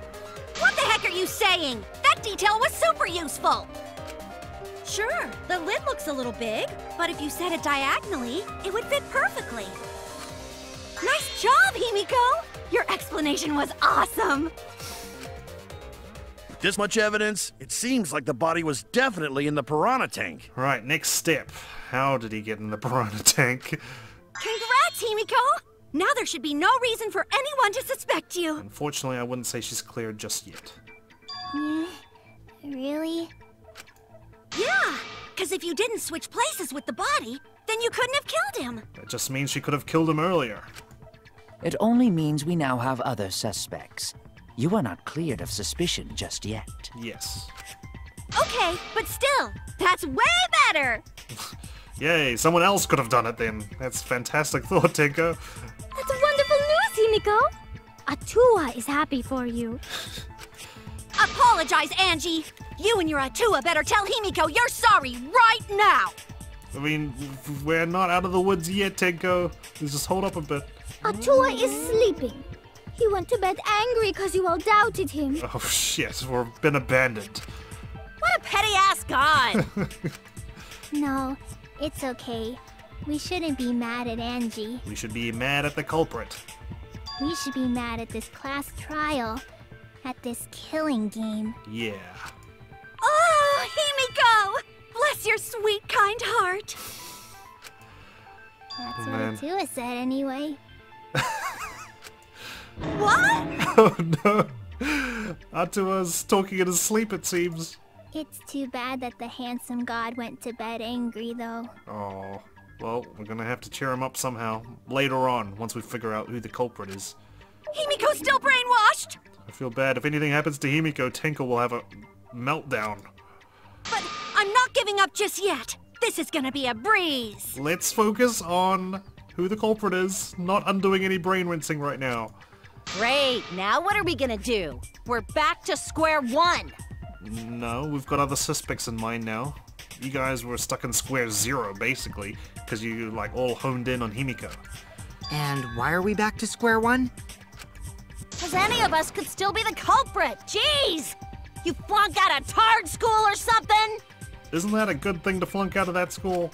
What the heck are you saying? That detail was super useful! Sure, the lid looks a little big, but if you set it diagonally, it would fit perfectly. Nice job, Himiko! Your explanation was awesome! With this much evidence, it seems like the body was definitely in the piranha tank. Right, next step. How did he get in the piranha tank? Congrats, Himiko! Now there should be no reason for anyone to suspect you. Unfortunately, I wouldn't say she's cleared just yet. Really? Yeah, because if you didn't switch places with the body, then you couldn't have killed him. That just means she could have killed him earlier. It only means we now have other suspects. You are not cleared of suspicion just yet. Yes. Okay, but still, that's way better! Yay, someone else could have done it then. That's fantastic thought, Tenko. That's wonderful news, Himiko! Atua is happy for you. Apologize, Angie! You and your Atua better tell Himiko you're sorry right now! I mean, we're not out of the woods yet, Tenko. Let's just hold up a bit. Atua is sleeping. He went to bed angry because you all doubted him. Oh shit, we've been abandoned. What a petty-ass god! No, it's okay. We shouldn't be mad at Angie. We should be mad at the culprit. We should be mad at this class trial. At this killing game. Yeah. Oh, Himiko! Bless your sweet, kind heart. That's what Atua said anyway. What? Oh no. Atua's talking in his sleep, it seems. It's too bad that the handsome god went to bed angry, though. Oh. Well, we're gonna have to cheer him up somehow. Later on, once we figure out who the culprit is. Himiko's still brainwashed! I feel bad. If anything happens to Himiko, Tenko will have a meltdown. But I'm not giving up just yet. This is gonna be a breeze. Let's focus on who the culprit is, not undoing any brain rinsing right now. Great, now what are we gonna do? We're back to square one. No, we've got other suspects in mind now. You guys were stuck in square zero, basically, because you, like, all honed in on Himiko. And why are we back to square one? Because any of us could still be the culprit. Jeez! You flunked out of Tard School or something? Isn't that a good thing to flunk out of that school?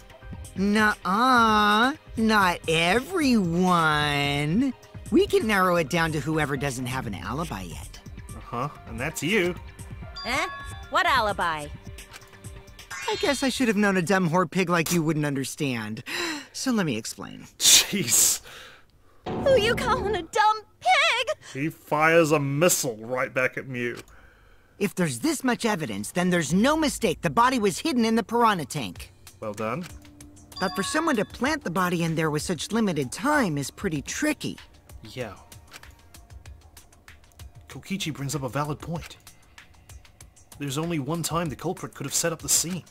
Nuh-uh. Not everyone. We can narrow it down to whoever doesn't have an alibi yet. Uh-huh, and that's you. Eh? What alibi? I guess I should have known a dumb whore pig like you wouldn't understand. So let me explain. Jeez. Who you calling a dumb pig? He fires a missile right back at Mew. If there's this much evidence, then there's no mistake the body was hidden in the piranha tank. Well done. But for someone to plant the body in there with such limited time is pretty tricky. Yeah. Kokichi brings up a valid point. There's only one time the culprit could have set up the scene.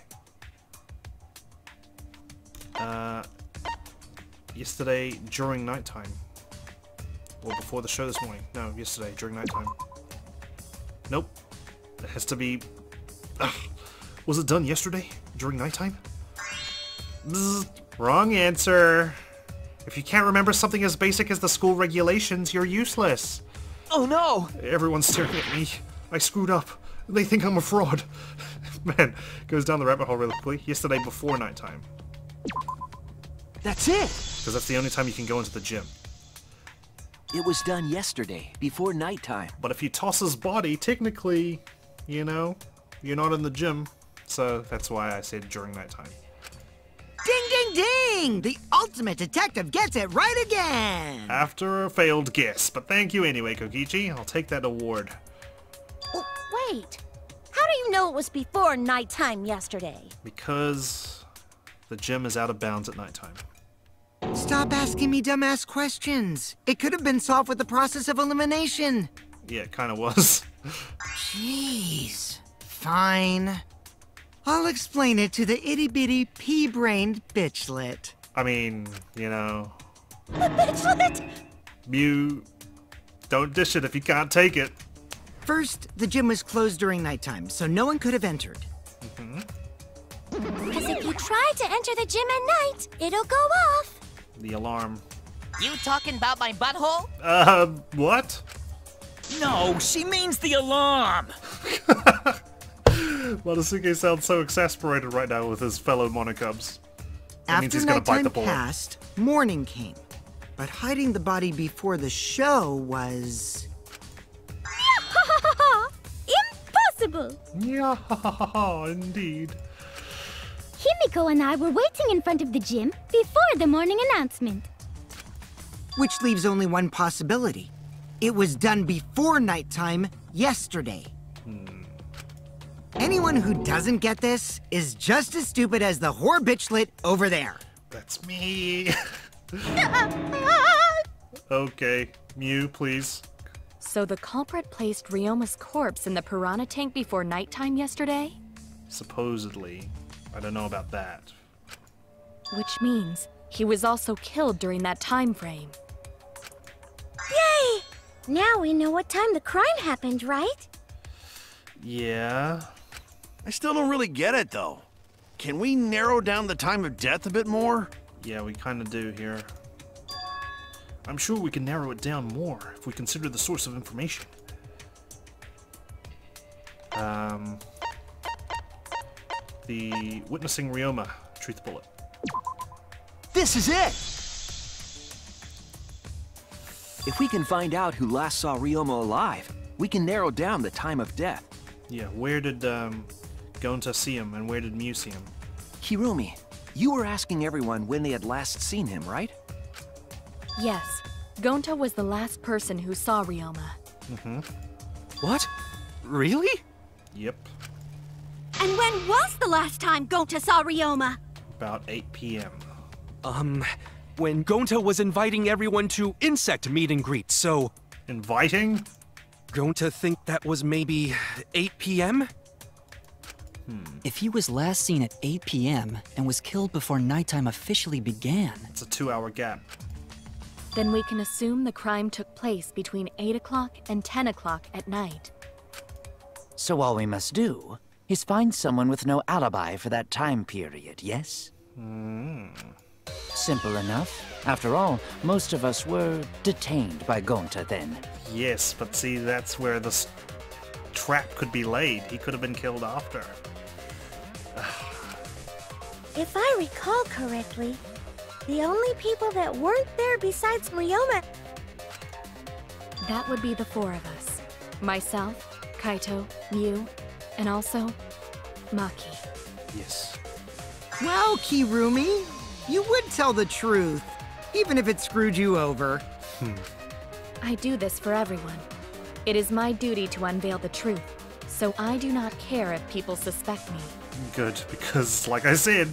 Yesterday during nighttime. Or before the show this morning. No, yesterday during nighttime. Nope. It has to be... Was it done yesterday during nighttime? Bzz. Wrong answer. If you can't remember something as basic as the school regulations, you're useless. Oh no! Everyone's staring at me. I screwed up. They think I'm a fraud. Man, goes down the rabbit hole really quickly. Yesterday before nighttime. That's it! Because that's the only time you can go into the gym. It was done yesterday, before nighttime. But if you toss his body, technically, you know, you're not in the gym. So that's why I said during nighttime. Ding ding Ding! The ultimate detective gets it right again! After a failed guess, but thank you anyway, Kokichi. I'll take that award. Oh, wait. How do you know it was before nighttime yesterday? Because the gym is out of bounds at nighttime. Stop asking me dumbass questions. It could have been solved with the process of elimination. Yeah, it kind of was. Jeez. Fine. I'll explain it to the itty-bitty pea-brained bitchlet. I mean, you know... The bitchlet? You... don't dish it if you can't take it. First, the gym was closed during nighttime, so no one could have entered. Because if you try to enter the gym at night, it'll go off. The alarm. You talking about my butthole? What? No, she means the alarm. Monosuke sounds so exasperated right now with his fellow monocubs. That means After he's gonna bite the nighttime bullet. passed, morning came. But hiding the body before the show was... Impossible! Yeah, indeed. Himiko and I were waiting in front of the gym before the morning announcement. Which leaves only one possibility. It was done before nighttime yesterday. Anyone who doesn't get this is just as stupid as the whore bitchlet over there. That's me. Okay, Mew, please. So the culprit placed Ryoma's corpse in the piranha tank before nighttime yesterday? Supposedly. I don't know about that. Which means he was also killed during that time frame. Yay! Now we know what time the crime happened, right? Yeah. I still don't really get it, though. Can we narrow down the time of death a bit more? Yeah, we kind of do here. I'm sure we can narrow it down more if we consider the source of information. The witnessing Ryoma truth bullet. This is it! If we can find out who last saw Ryoma alive, we can narrow down the time of death. Yeah, where did Gonta see him and where did Mew see him? Hirumi, you were asking everyone when they had last seen him, right? Yes, Gonta was the last person who saw Ryoma. What? Really? Yep. And when was the last time Gonta saw Ryoma? About 8 p.m. When Gonta was inviting everyone to insect meet and greet, so... Inviting? Gonta think that was maybe 8 p.m.? If he was last seen at 8 p.m. and was killed before nighttime officially began... It's a 2-hour gap. Then we can assume the crime took place between 8 o'clock and 10 o'clock at night. So all we must do is find someone with no alibi for that time period, yes? Simple enough. After all, most of us were detained by Gonta then. Yes, but see, that's where the trap could be laid. He could have been killed after. If I recall correctly, the only people that weren't there besides Ryoma... That would be the 4 of us. Myself, Kaito, Mew, and also Maki. Yes. Well, Kirumi, you would tell the truth, even if it screwed you over. I do this for everyone. It is my duty to unveil the truth, so I do not care if people suspect me. Good, because, like I said,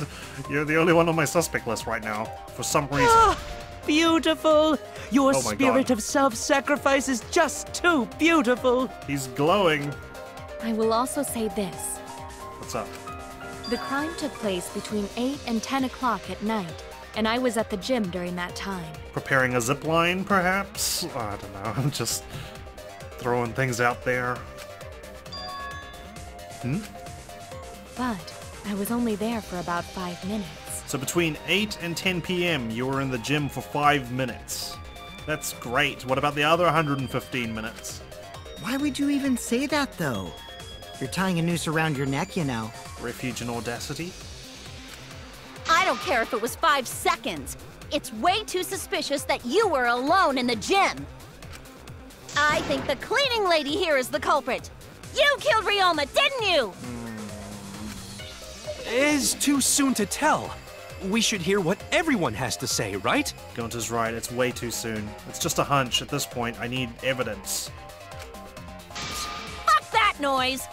you're the only one on my suspect list right now, for some reason. Ah, beautiful! Your Oh my spirit God. of self-sacrifice is just too beautiful! He's glowing. I will also say this. What's up? The crime took place between 8 and 10 o'clock at night, and I was at the gym during that time. Preparing a zip line, perhaps? Oh, I don't know, I'm just throwing things out there. But I was only there for about 5 minutes. So between 8 and 10 p.m., you were in the gym for 5 minutes. That's great. What about the other 115 minutes? Why would you even say that, though? You're tying a noose around your neck, you know. Refuge and audacity? I don't care if it was 5 seconds. It's way too suspicious that you were alone in the gym. I think the cleaning lady here is the culprit. You killed Ryoma, didn't you? It's too soon to tell. We should hear what everyone has to say, right? Gonta's right, it's way too soon. It's just a hunch at this point. I need evidence. Fuck that noise!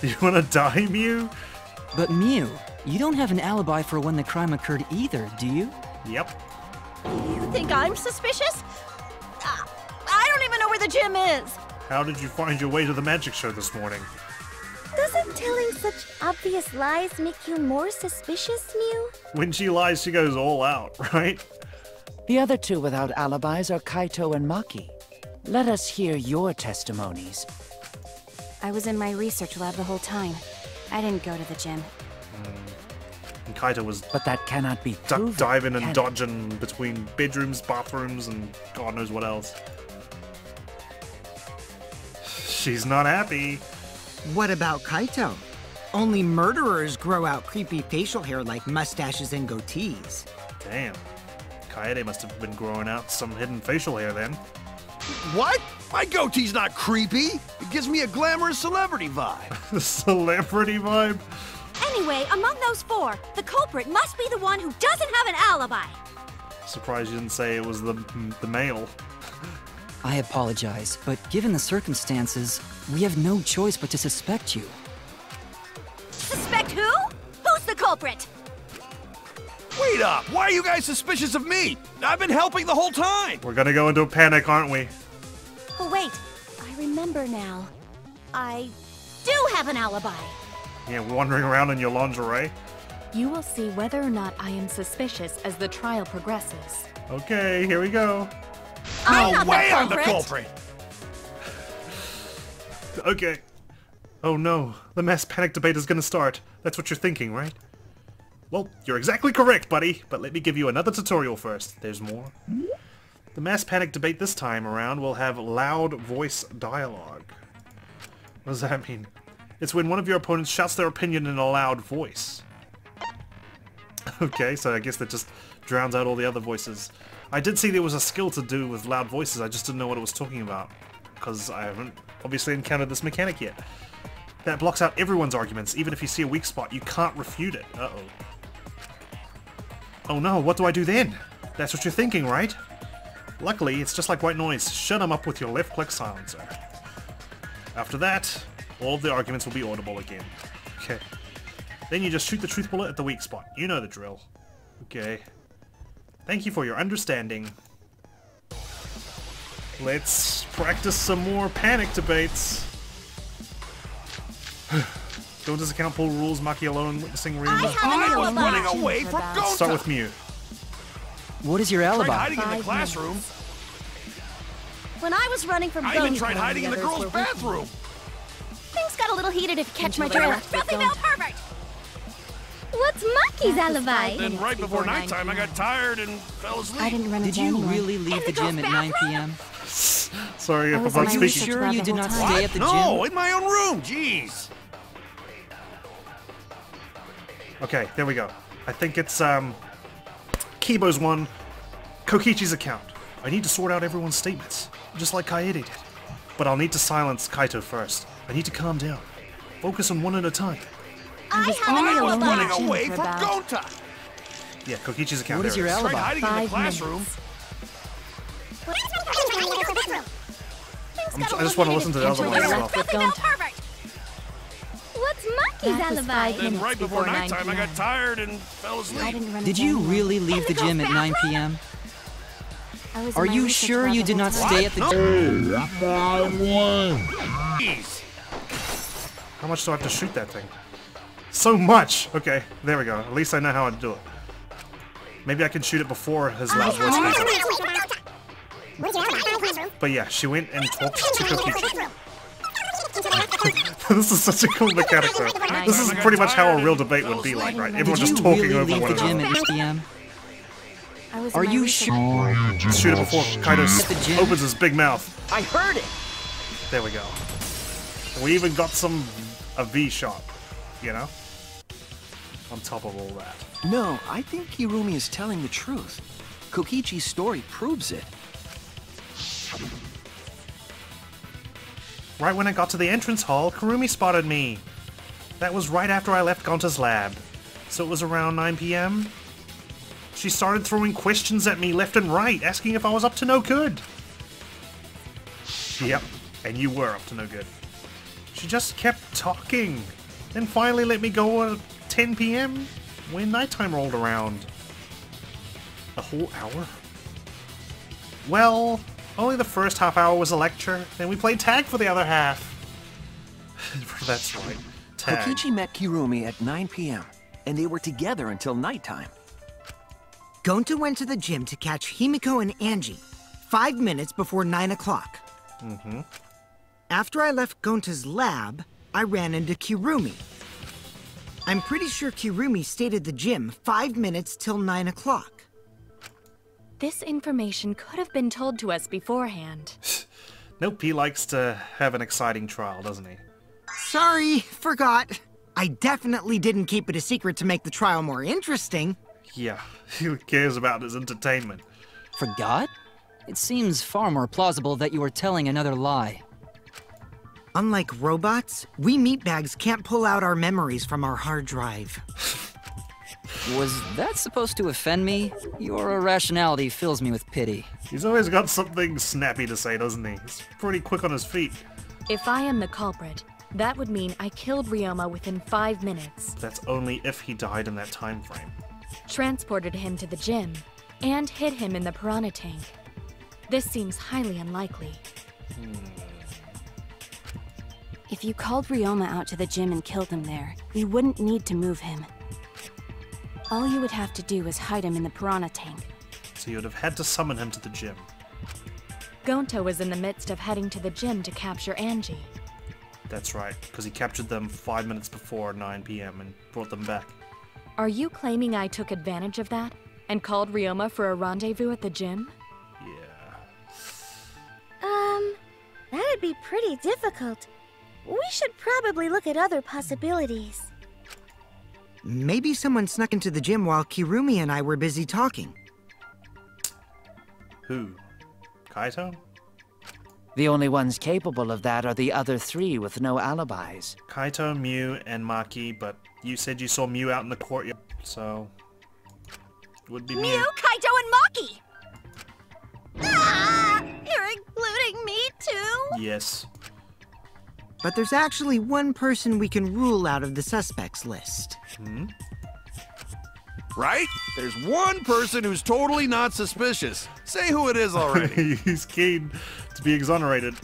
You wanna die, Mew? But Mew, you don't have an alibi for when the crime occurred either, do you? Yep. You think I'm suspicious? I don't even know where the gym is! How did you find your way to the magic show this morning? Doesn't telling such obvious lies make you more suspicious, Mew? When she lies, she goes all out, right? The other two without alibis are Kaito and Maki. Let us hear your testimonies. I was in my research lab the whole time. I didn't go to the gym. And Kaito was But that cannot be proven, diving and can it? dodging between bedrooms, bathrooms, and God knows what else. She's not happy. What about Kaito? Only murderers grow out creepy facial hair like mustaches and goatees. Damn. Kaede must have been growing out some hidden facial hair then. What? My goatee's not creepy. It gives me a glamorous celebrity vibe. Celebrity vibe? Anyway, among those four, the culprit must be the one who doesn't have an alibi. Surprised you didn't say it was the male. I apologize, but given the circumstances, we have no choice but to suspect you. Suspect who? Who's the culprit? Wait up! Why are you guys suspicious of me? I've been helping the whole time! We're gonna go into a panic, aren't we? Oh wait, I remember now. I do have an alibi. Yeah, wandering around in your lingerie. You will see whether or not I am suspicious as the trial progresses. Okay, here we go. No way I'm the culprit! Okay. Oh no, the mass panic debate is gonna start. That's what you're thinking, right? Well, you're exactly correct, buddy, but let me give you another tutorial first. There's more. The mass panic debate this time around will have loud voice dialogue. What does that mean? It's when one of your opponents shouts their opinion in a loud voice. Okay, so I guess that just drowns out all the other voices. I did see there was a skill to do with loud voices, I just didn't know what it was talking about. Because I haven't obviously encountered this mechanic yet. That blocks out everyone's arguments, even if you see a weak spot, you can't refute it. Uh-oh. Oh no, what do I do then? That's what you're thinking, right? Luckily, it's just like white noise. Shut them up with your left-click silencer. After that, all of the arguments will be audible again. Okay. Then you just shoot the truth bullet at the weak spot. You know the drill. Okay. Thank you for your understanding. Let's practice some more panic debates. Gonta's account pool rules, Maki alone, witnessing Reimagine. I was running away from Gonta! Start with Mew. What is your alibi? Tried hiding in the classroom. When I was running from I even tried hiding in the girls' bathroom. Things got a little heated if you catch my drift. Filthy male pervert! What's Maki's alibi? Then right before nighttime, I got tired and fell asleep. I didn't run Did you really leave the gym at 9 p.m.? Sorry if I'm not Are you speaking. sure you did not stay at the gym? No, in my own room, jeez. Okay, there we go. I think it's, Kibo's one, Kokichi's account. I need to sort out everyone's statements, just like Kaede did. But I'll need to silence Kaito first. I need to calm down. Focus on one at a time. I was running away from Gonta! Yeah, Kokichi's account. What is your alibi? Tried hiding in the classroom. I just want to listen to the other one as well. What's Maki's alibi? Then right before nighttime, I got tired and fell asleep. Did you really leave the gym at 9 p.m.? Are you sure you did not stay at the gym? Jeez. How much do I have to shoot that thing? So much! Okay, there we go. At least I know how to do it. Maybe I can shoot it before his loud voice comes out. But yeah, she went and talked to Kokichi. This is such a cool mechanic though. This is pretty much how a real debate would be like, right? Everyone just talking over one another. Are you sure? Shoot it before Kaito opens his big mouth. I heard it! There we go. We even got a V shot, you know? On top of all that. No, I think Hirumi is telling the truth. Kokichi's story proves it. Right when I got to the entrance hall, Kurumi spotted me. That was right after I left Gonta's lab. So it was around 9 p.m. She started throwing questions at me left and right, asking if I was up to no good. Yep, and you were up to no good. She just kept talking, then finally let me go at 10 p.m. when nighttime rolled around. A whole hour? Well, only the first half hour was a lecture, then we played tag for the other half. That's right, tag. Kokichi met Kirumi at 9 p.m., and they were together until nighttime. Gonta went to the gym to catch Himiko and Angie 5 minutes before 9 o'clock. After I left Gonta's lab, I ran into Kirumi. I'm pretty sure Kirumi stayed at the gym 5 minutes till 9 o'clock. This information could have been told to us beforehand. Nope, he likes to have an exciting trial, doesn't he? Sorry, forgot. I definitely didn't keep it a secret to make the trial more interesting. Yeah, who cares about his entertainment? Forgot? It seems far more plausible that you were telling another lie. Unlike robots, we meatbags can't pull out our memories from our hard drive. Was that supposed to offend me? Your irrationality fills me with pity. He's always got something snappy to say, doesn't he? He's pretty quick on his feet. If I am the culprit, that would mean I killed Ryoma within 5 minutes. That's only if he died in that time frame. Transported him to the gym, and hid him in the piranha tank. This seems highly unlikely. If you called Ryoma out to the gym and killed him there, you wouldn't need to move him. All you would have to do is hide him in the piranha tank. So you would have had to summon him to the gym. Gonta was in the midst of heading to the gym to capture Angie. That's right, because he captured them 5 minutes before 9 p.m. and brought them back. Are you claiming I took advantage of that and called Ryoma for a rendezvous at the gym? That'd be pretty difficult. We should probably look at other possibilities. Maybe someone snuck into the gym while Kirumi and I were busy talking. Who? Kaito? The only ones capable of that are the other three with no alibis. Kaito, Mew, and Maki, but you said you saw Mew out in the courtyard, so... it would be Mew. Mew, Kaito, and Maki! Ah! You're including me too? Yes. But there's actually one person we can rule out of the suspects list. Right? There's one person who's totally not suspicious. Say who it is already. He's keen to be exonerated.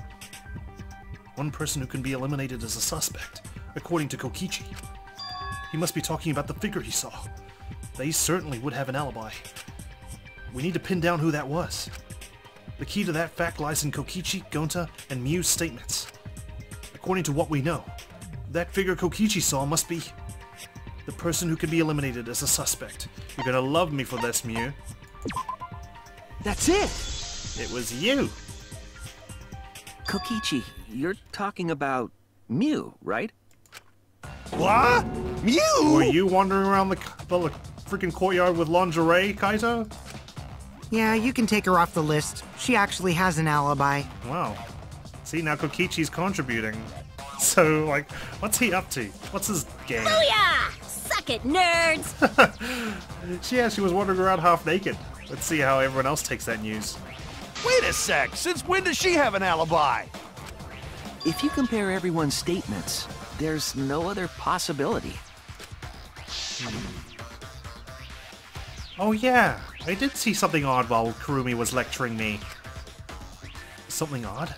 One person who can be eliminated as a suspect, according to Kokichi. He must be talking about the figure he saw. They certainly would have an alibi. We need to pin down who that was. The key to that fact lies in Kokichi, Gonta, and Mew's statements. According to what we know, that figure Kokichi saw must be the person who can be eliminated as a suspect. You're gonna love me for this, Mew. That's it! It was you! Kokichi, you're talking about Mew, right? What? Mew? Were you wandering around the freaking courtyard with lingerie, Kaito? Yeah, you can take her off the list. She actually has an alibi. Wow. See, now Kokichi's contributing. So, like, what's he up to? What's his game? Booyah! Suck it, nerds! She was wandering around half naked. Let's see how everyone else takes that news. Wait a sec, since when does she have an alibi? If you compare everyone's statements, there's no other possibility. Oh yeah, I did see something odd while Kirumi was lecturing me. Something odd?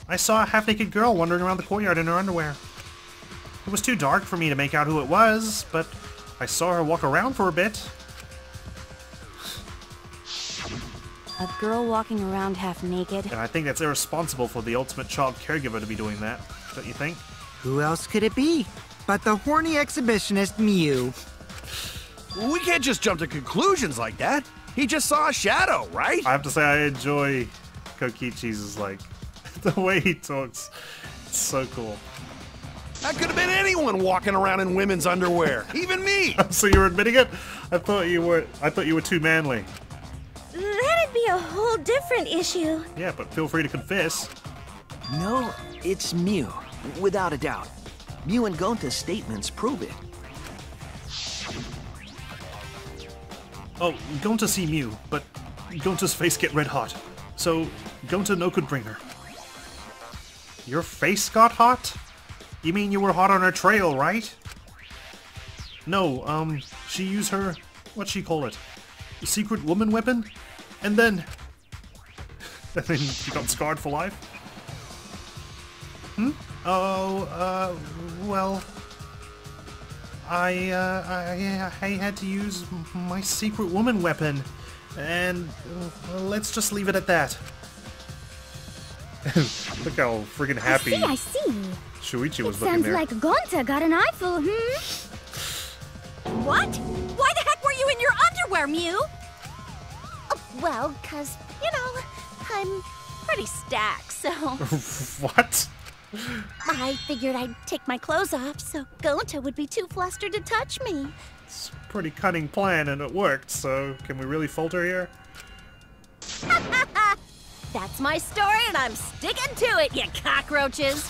I saw a half-naked girl wandering around the courtyard in her underwear. It was too dark for me to make out who it was, but I saw her walk around for a bit. A girl walking around half naked. And I think that's irresponsible for the ultimate child caregiver to be doing that, don't you think? Who else could it be but the horny exhibitionist Mew? We can't just jump to conclusions like that. He just saw a shadow, right? I have to say I enjoy Kokichi's, like, the way he talks. It's so cool. That could have been anyone walking around in women's underwear, even me. So you're admitting it? I thought you were too manly. That'd be a whole different issue. Yeah, but feel free to confess. No, it's Mew, without a doubt. Mew and Gonta's statements prove it. Oh, Gonta see Mew, but Gonta's face get red hot. So, Gonta no could bring her. Your face got hot? You mean you were hot on her trail, right? No, she used her, what'd she call it? Secret woman weapon? And then she got scarred for life? Oh, well, I had to use my secret woman weapon, and let's just leave it at that. Look how friggin' happy I see. Shuichi was looking there. Sounds like Gonta got an eyeful, What? Why the heck were you in your underwear, Mew? Well, 'cause, you know, I'm pretty stacked, so... What? I figured I'd take my clothes off so Gonta would be too flustered to touch me. It's a pretty cunning plan and it worked, so can we really fault her here? That's my story and I'm sticking to it, you cockroaches!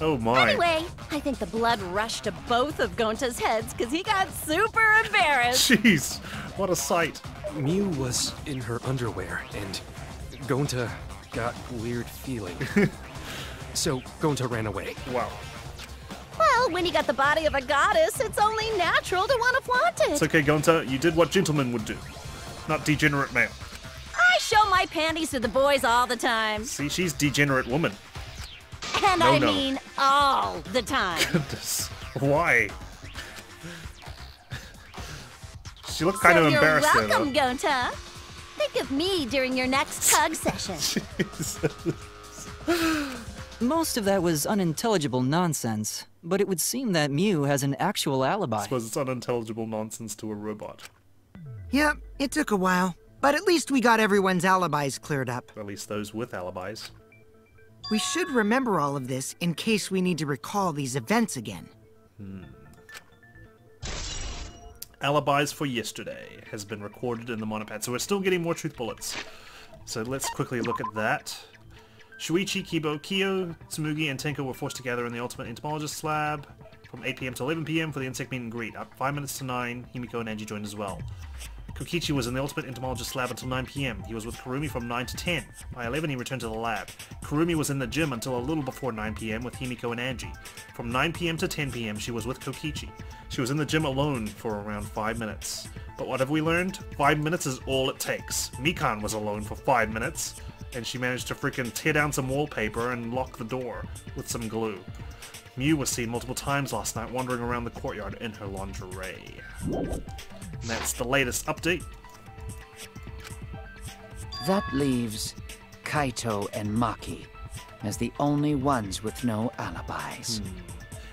Oh my. Anyway, I think the blood rushed to both of Gonta's heads because he got super embarrassed. Jeez, what a sight. Mew was in her underwear, and Gonta got weird feeling. So Gonta ran away. Wow. Well, when you got the body of a goddess, it's only natural to want to flaunt it. It's okay, Gonta, you did what gentlemen would do. Not degenerate male. I show my panties to the boys all the time. See, she's degenerate woman. And I mean all the time. Goodness. Why? She looked kind of embarrassed there, though. You're welcome, Gonta. Think of me during your next tug session. Most of that was unintelligible nonsense, but it would seem that Mew has an actual alibi. I suppose it's unintelligible nonsense to a robot. Yep, it took a while, but at least we got everyone's alibis cleared up. At least those with alibis. We should remember all of this in case we need to recall these events again. Alibis for yesterday has been recorded in the monopad, so we're still getting more truth bullets. So let's quickly look at that. Shuichi, Kibo, Kyo, Tsumugi, and Tenko were forced together in the Ultimate Entomologist Lab from 8 PM to 11 PM for the insect meet and greet. Up 5 minutes to 9, Himiko and Angie joined as well. Kokichi was in the Ultimate Entomologist Lab until 9 PM. He was with Kurumi from 9 to 10. By 11 he returned to the lab. Kurumi was in the gym until a little before 9 PM with Himiko and Angie. From 9 PM to 10 PM she was with Kokichi. She was in the gym alone for around 5 minutes. But what have we learned? 5 minutes is all it takes. Mikan was alone for 5 minutes, and she managed to freaking tear down some wallpaper and lock the door with some glue. Mew was seen multiple times last night wandering around the courtyard in her lingerie. And that's the latest update. That leaves Kaito and Maki as the only ones with no alibis.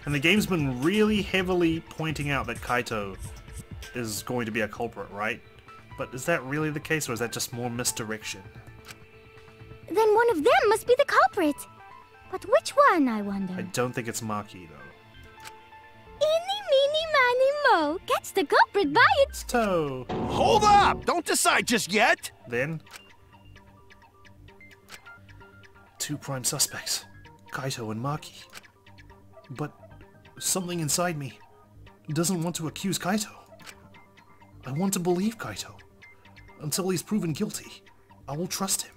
And the game's been really heavily pointing out that Kaito is going to be a culprit, right? But is that really the case, or is that just more misdirection? Then one of them must be the culprit. But which one, I wonder? I don't think it's Maki, though. Eeny, meeny, miny, mo. Catch the culprit by its toe. Hold up! Don't decide just yet! Then, 2 prime suspects, Kaito and Maki. But something inside me doesn't want to accuse Kaito. I want to believe Kaito. Until he's proven guilty, I will trust him.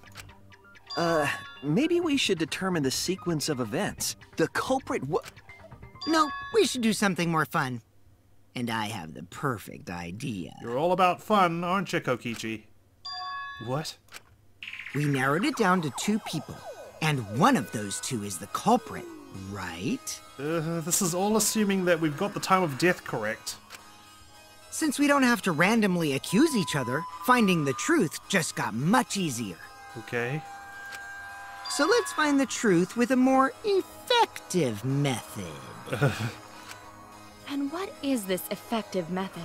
Maybe we should determine the sequence of events. The culprit No, we should do something more fun. And I have the perfect idea. You're all about fun, aren't you, Kokichi? What? We narrowed it down to 2 people, and one of those 2 is the culprit, right? This is all assuming that we've got the time of death correct. Since we don't have to randomly accuse each other, finding the truth just got much easier. Okay. So let's find the truth with a more effective method. And what is this effective method?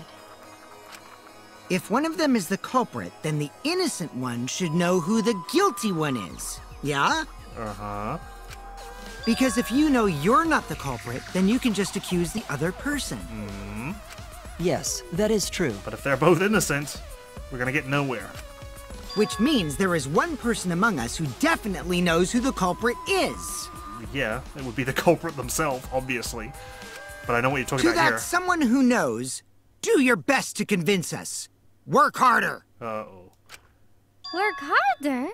If one of them is the culprit, then the innocent one should know who the guilty one is. Yeah? Uh-huh. Because if you know you're not the culprit, then you can just accuse the other person. Yes, that is true. But if they're both innocent, we're gonna get nowhere. Which means there is one person among us who definitely knows who the culprit is. Yeah, it would be the culprit themselves, obviously. But I know what you're talking about here. To that someone who knows, do your best to convince us. Work harder. Uh-oh. Work harder?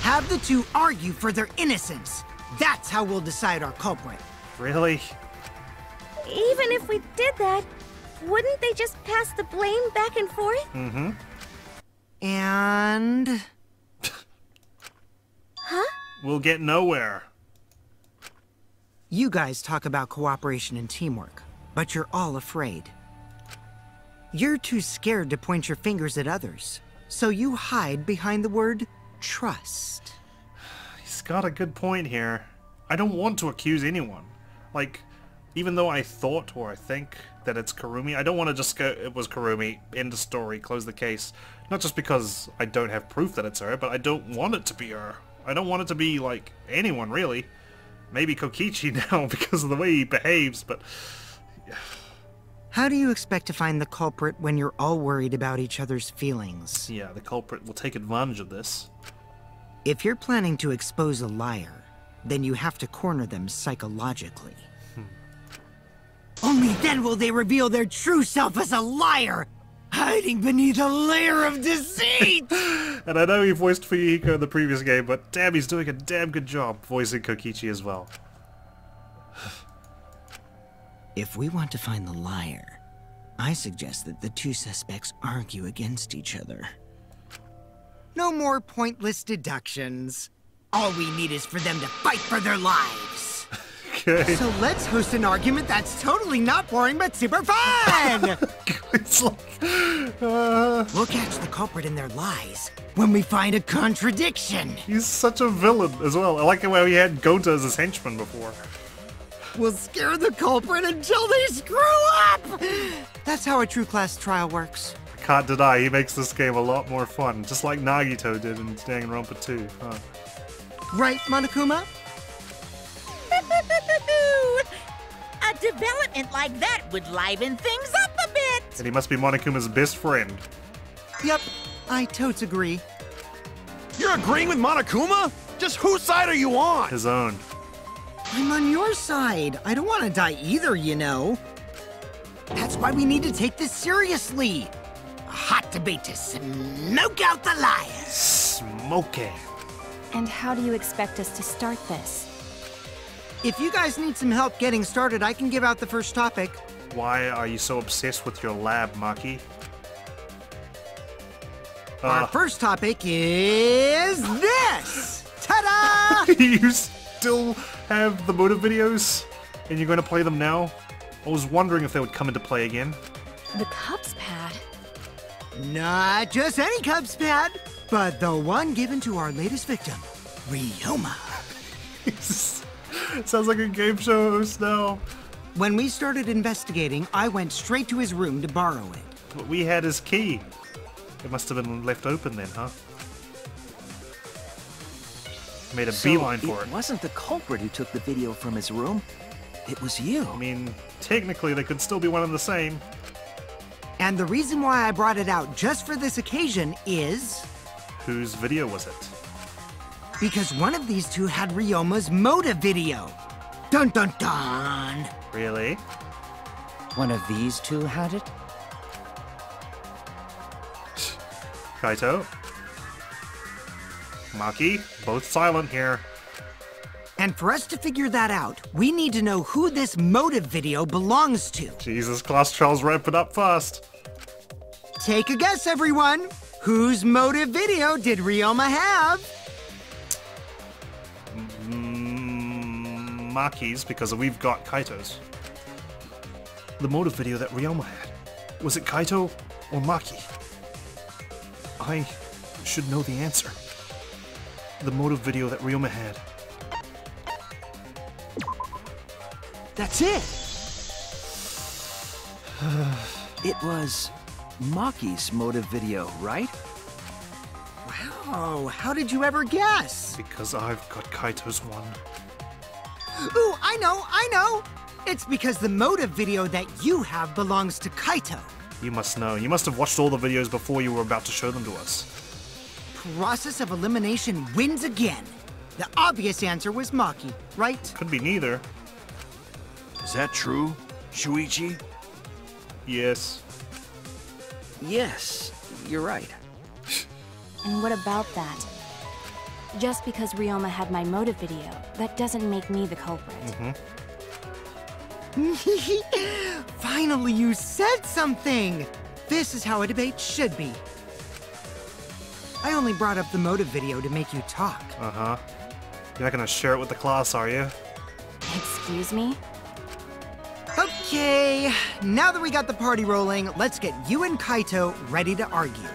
Have the two argue for their innocence. That's how we'll decide our culprit. Really? Even if we did that, wouldn't they just pass the blame back and forth? Mm-hmm. And... Huh? We'll get nowhere. You guys talk about cooperation and teamwork, but you're all afraid. You're too scared to point your fingers at others, so you hide behind the word trust. He's got a good point here. I don't want to accuse anyone. Like, even though I thought or I think that it's Kurumi, I don't want to just go, it was Kurumi, end of story, close the case. Not just because I don't have proof that it's her, but I don't want it to be her. I don't want it to be, like, anyone, really. Maybe Kokichi now because of the way he behaves, but... How do you expect to find the culprit when you're all worried about each other's feelings? Yeah, the culprit will take advantage of this. If you're planning to expose a liar, then you have to corner them psychologically. Only then will they reveal their true self as a liar, hiding beneath a layer of deceit! And I know he voiced Himiko in the previous game, but damn, he's doing a damn good job voicing Kokichi as well. If we want to find the liar, I suggest that the two suspects argue against each other. No more pointless deductions. All we need is for them to fight for their lives. Okay. So let's host an argument that's totally not boring but super fun! It's like... We'll catch the culprit in their lies when we find a contradiction. He's such a villain as well. I like the way he had Gonta as his henchman before. We'll scare the culprit until they screw up! That's how a true class trial works. I can't deny, he makes this game a lot more fun, just like Nagito did in Danganronpa 2, huh? Right, Monokuma? A development like that would liven things up a bit! And he must be Monokuma's best friend. Yep, I totes agree. You're agreeing with Monokuma? Just whose side are you on? His own. I'm on your side. I don't want to die either, you know. That's why we need to take this seriously. A hot debate to smoke out the liars. Smoking. And how do you expect us to start this? If you guys need some help getting started, I can give out the first topic. Why are you so obsessed with your lab, Maki? Our first topic is this! Ta-da! You still have the motive videos? And you're going to play them now? I was wondering if they would come into play again. The Cubs pad? Not just any Cubs pad, but the one given to our latest victim, Ryoma. Sounds like a game show host now. When we started investigating, I went straight to his room to borrow it. But we had his key. It must have been left open then, huh? Made a beeline for it. It wasn't the culprit who took the video from his room. It was you. I mean, technically they could still be one and the same. And the reason why I brought it out just for this occasion is... Whose video was it? Because one of these two had Ryoma's motive video. Dun dun dun! Really? One of these two had it? Kaito? Maki? Both silent here. And for us to figure that out, we need to know who this motive video belongs to. Jesus, class trial's ramping up fast. Take a guess, everyone. Whose motive video did Ryoma have? Maki's, because we've got Kaito's. The motive video that Ryoma had. Was it Kaito or Maki? I should know the answer. The motive video that Ryoma had. That's it! It was Maki's motive video, right? Wow, how did you ever guess? Because I've got Kaito's one. Ooh, I know! It's because the motive video that you have belongs to Kaito. You must know. You must have watched all the videos before you were about to show them to us. Process of elimination wins again. The obvious answer was Maki, right? Could be neither. Is that true, Shuichi? Yes. Yes, you're right. And what about that? Just because Ryoma had my motive video, that doesn't make me the culprit. Finally, you said something! This is how a debate should be. I only brought up the motive video to make you talk. Uh-huh. You're not gonna share it with the class, are you? Excuse me? Okay, now that we got the party rolling, let's get you and Kaito ready to argue.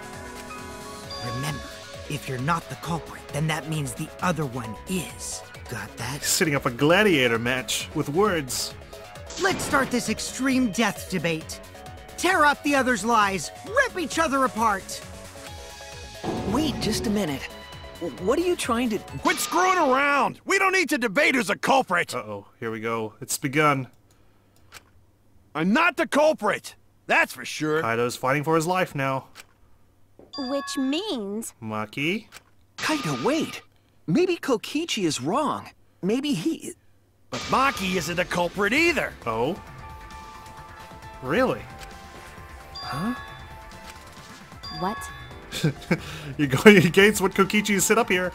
Remember, if you're not the culprit, then that means the other one is. Got that? Setting up a gladiator match with words. Let's start this extreme death debate. Tear up the other's lies, rip each other apart. Wait just a minute. What are you trying to... Quit screwing around! We don't need to debate who's a culprit! Uh-oh, here we go. It's begun. I'm not the culprit! That's for sure. Kaito's fighting for his life now. Which means... Maki? Kaito, wait! Maybe Kokichi is wrong. Maybe he... But Maki isn't a culprit either! Oh? Really? Huh? What? You're going against what Kokichi set up here.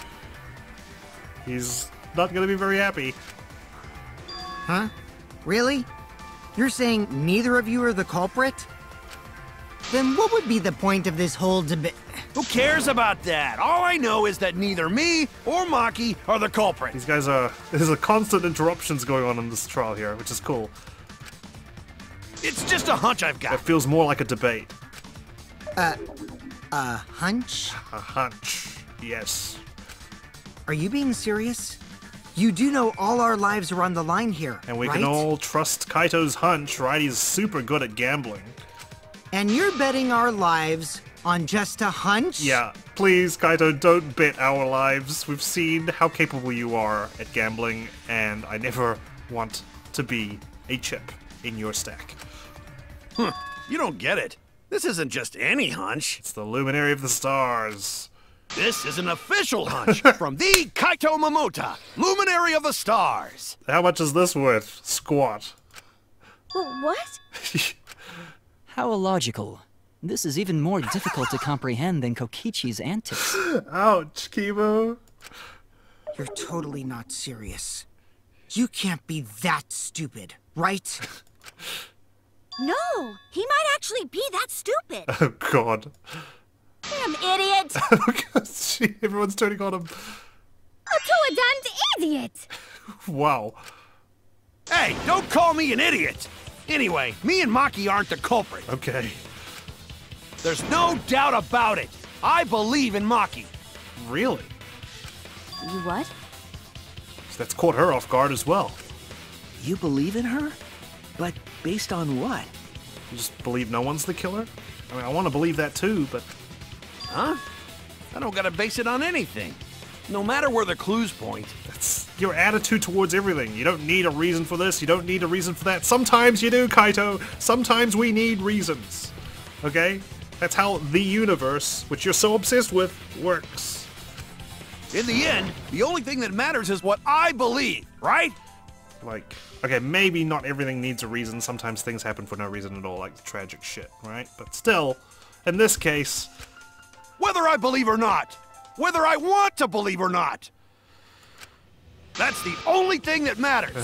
He's not gonna be very happy. Huh? Really? You're saying neither of you are the culprit? Then what would be the point of this whole debate? Who cares about that? All I know is that neither me or Maki are the culprit. These guys are... There's a constant interruptions going on in this trial here, which is cool. It's just a hunch I've got. It feels more like a debate. A hunch? A hunch, yes. Are you being serious? You do know all our lives are on the line here, And we right? can all trust Kaito's hunch, right? He's super good at gambling. And you're betting our lives on just a hunch? Yeah, please, Kaito, don't bet our lives. We've seen how capable you are at gambling, and I never want to be a chip in your stack. You don't get it. This isn't just any hunch. It's the luminary of the stars. This is an official hunch from the Kaito Momota, luminary of the stars. How much is this worth? Squat. What? How illogical. This is even more difficult to comprehend than Kokichi's antics. Ouch, Kibo. You're totally not serious. You can't be that stupid, right? No, he might actually be that stupid. Oh, God. Damn idiot! Everyone's turning on him. To a damned idiot! Wow. Hey, don't call me an idiot. Anyway, me and Maki aren't the culprit. Okay. There's no doubt about it. I believe in Maki. Really? You what? That's caught her off guard as well. You believe in her? But based on what? You just believe no one's the killer? I mean, I want to believe that too, but... Huh? I don't gotta base it on anything. No matter where the clues point. That's your attitude towards everything. You don't need a reason for this, you don't need a reason for that. Sometimes you do, Kaito. Sometimes we need reasons. Okay? That's how the universe, which you're so obsessed with, works. In the end, the only thing that matters is what I believe, right? Like, okay, maybe not everything needs a reason. Sometimes things happen for no reason at all, like tragic shit, right? But still, in this case... Whether I believe or not, whether I want to believe or not, that's the only thing that matters.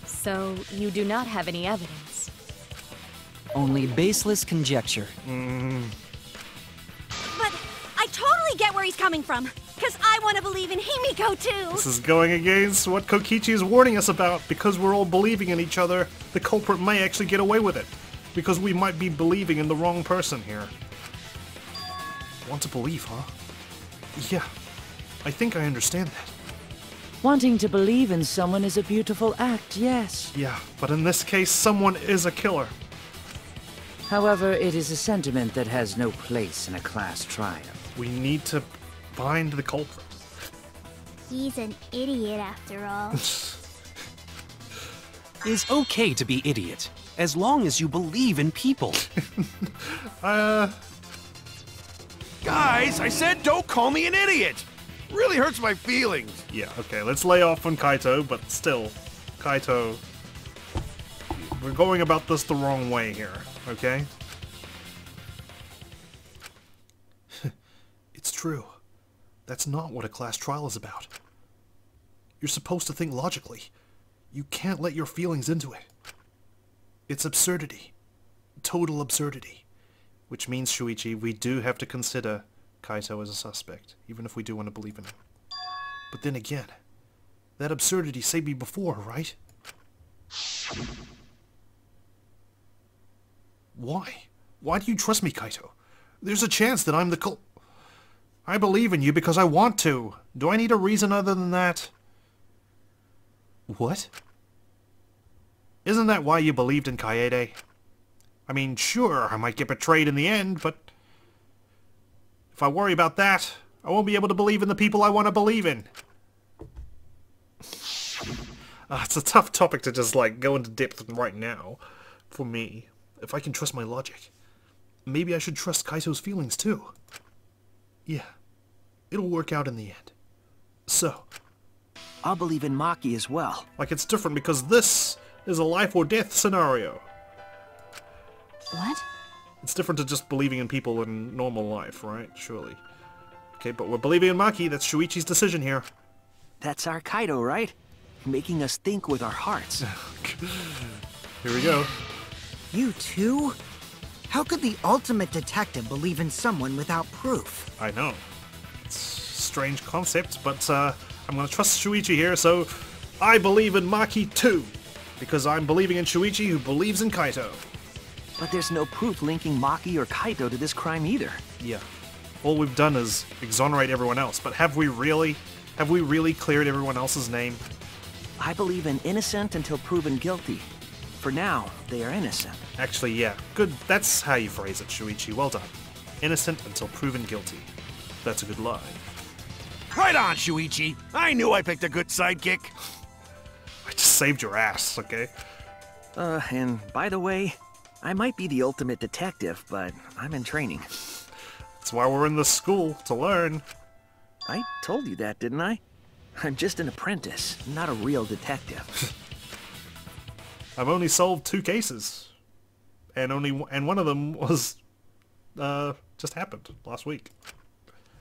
So, you do not have any evidence? Only baseless conjecture. But I totally get where he's coming from, because I want to believe in Himiko too. This is going against what Kokichi is warning us about. Because we're all believing in each other, the culprit may actually get away with it. Because we might be believing in the wrong person here. Want to believe, huh? Yeah, I think I understand that. Wanting to believe in someone is a beautiful act, yes. Yeah, but in this case, someone is a killer. However, it is a sentiment that has no place in a class trial. We need to find the culprit. He's an idiot after all. It's okay to be idiot, as long as you believe in people. Guys, I said don't call me an idiot. Really hurts my feelings. Yeah, okay, let's lay off on Kaito, but still. Kaito. We're going about this the wrong way here, okay? It's true. That's not what a class trial is about. You're supposed to think logically. You can't let your feelings into it. It's absurdity. Total absurdity. Which means, Shuichi, we do have to consider Kaito as a suspect, even if we do want to believe in him. But then again, that absurdity saved me before, right? Why? Why do you trust me, Kaito? There's a chance that I'm the I believe in you because I want to. Do I need a reason other than that? What? Isn't that why you believed in Kaede? I mean, sure, I might get betrayed in the end, but if I worry about that, I won't be able to believe in the people I want to believe in. It's a tough topic to just, like, go into depth right now, for me. If I can trust my logic, maybe I should trust Kaito's feelings, too. Yeah, it'll work out in the end. So, I'll believe in Maki as well. like, it's different because this is a life or death scenario. What? It's different to just believing in people in normal life, right? Surely. Okay, but we're believing in Maki. That's Shuichi's decision here. That's our Kaito, right? Making us think with our hearts. Here we go. You too? How could the ultimate detective believe in someone without proof? I know. It's a strange concept, but I'm gonna trust Shuichi here, so I believe in Maki too. Because I'm believing in Shuichi, who believes in Kaito. But there's no proof linking Maki or Kaito to this crime either. Yeah. All we've done is exonerate everyone else, but have we really? Have we really cleared everyone else's name? I believe in innocent until proven guilty. For now, they are innocent. Actually, yeah. Good. That's how you phrase it, Shuichi. Well done. Innocent until proven guilty. That's a good line. Right on, Shuichi. I knew I picked a good sidekick. I just saved your ass, okay? And by the way, I might be the ultimate detective, but I'm in training. That's why we're in this school, to learn. I told you that, didn't I? I'm just an apprentice, not a real detective. I've only solved 2 cases. And one of them was, just happened last week.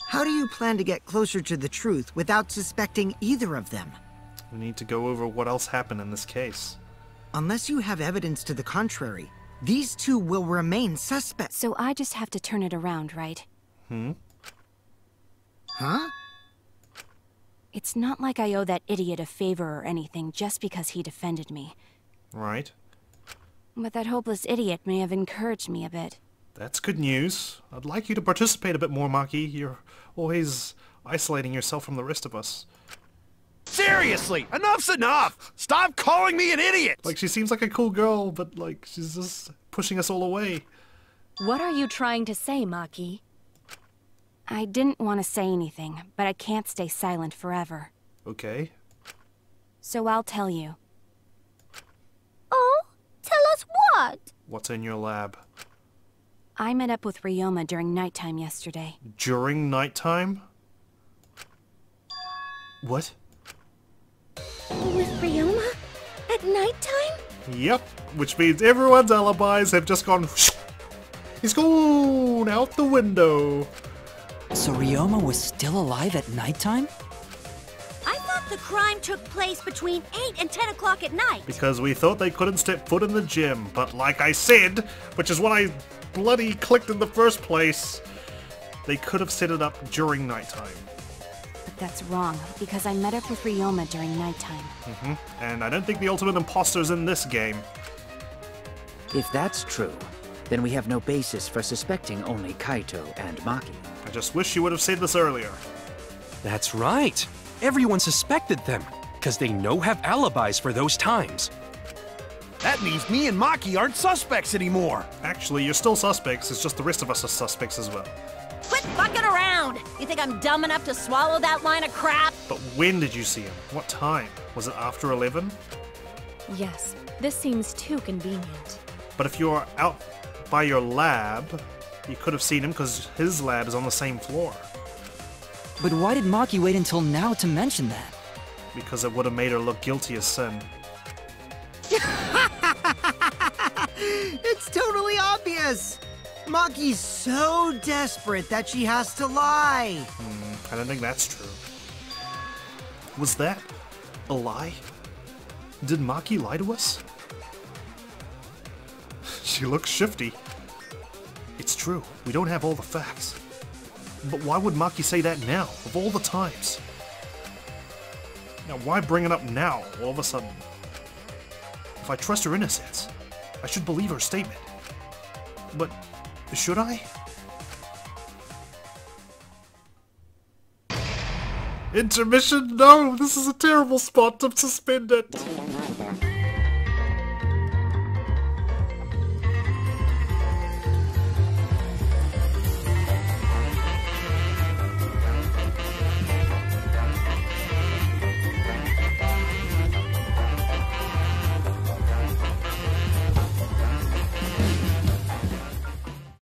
How do you plan to get closer to the truth without suspecting either of them? We need to go over what else happened in this case. Unless you have evidence to the contrary, these two will remain suspects. So I just have to turn it around, right? Huh? It's not like I owe that idiot a favor or anything just because he defended me. Right. But that hopeless idiot may have encouraged me a bit. That's good news. I'd like you to participate a bit more, Maki. You're always isolating yourself from the rest of us. Seriously, enough's enough! Stop calling me an idiot! Like, she seems like a cool girl, but, like, she's just pushing us all away. What are you trying to say, Maki? I didn't want to say anything, but I can't stay silent forever. Okay. So I'll tell you. Oh? Tell us what? What's in your lab? I met up with Ryoma during nighttime yesterday. During nighttime? What? With Ryoma? At nighttime? Yep, which means everyone's alibis have just gone... He's gone out the window. So Ryoma was still alive at nighttime? I thought the crime took place between 8 and 10 o'clock at night. Because we thought they couldn't step foot in the gym, but like I said, which is what I bloody clicked in the first place, they could have set it up during nighttime. But that's wrong, because I met up with Ryoma during nighttime. And I don't think the ultimate imposter's in this game. If that's true, then we have no basis for suspecting only Kaito and Maki. I just wish you would have said this earlier. That's right. Everyone suspected them, because they know have alibis for those times. That means me and Maki aren't suspects anymore. Actually, you're still suspects, it's just the rest of us are suspects as well. Quit fucking around! You think I'm dumb enough to swallow that line of crap? But when did you see him? What time? Was it after 11? Yes, this seems too convenient. But if you're out by your lab, you could have seen him because his lab is on the same floor. But why did Maki wait until now to mention that? Because it would have made her look guilty as sin. It's totally obvious! Maki's so desperate that she has to lie. I don't think that's true. Was that a lie? Did Maki lie to us? She looks shifty. It's true, we don't have all the facts. But why would Maki say that now, of all the times? Now, why bring it up now, all of a sudden? If I trust her innocence, I should believe her statement. But should I? Intermission? No, this is a terrible spot to suspend it.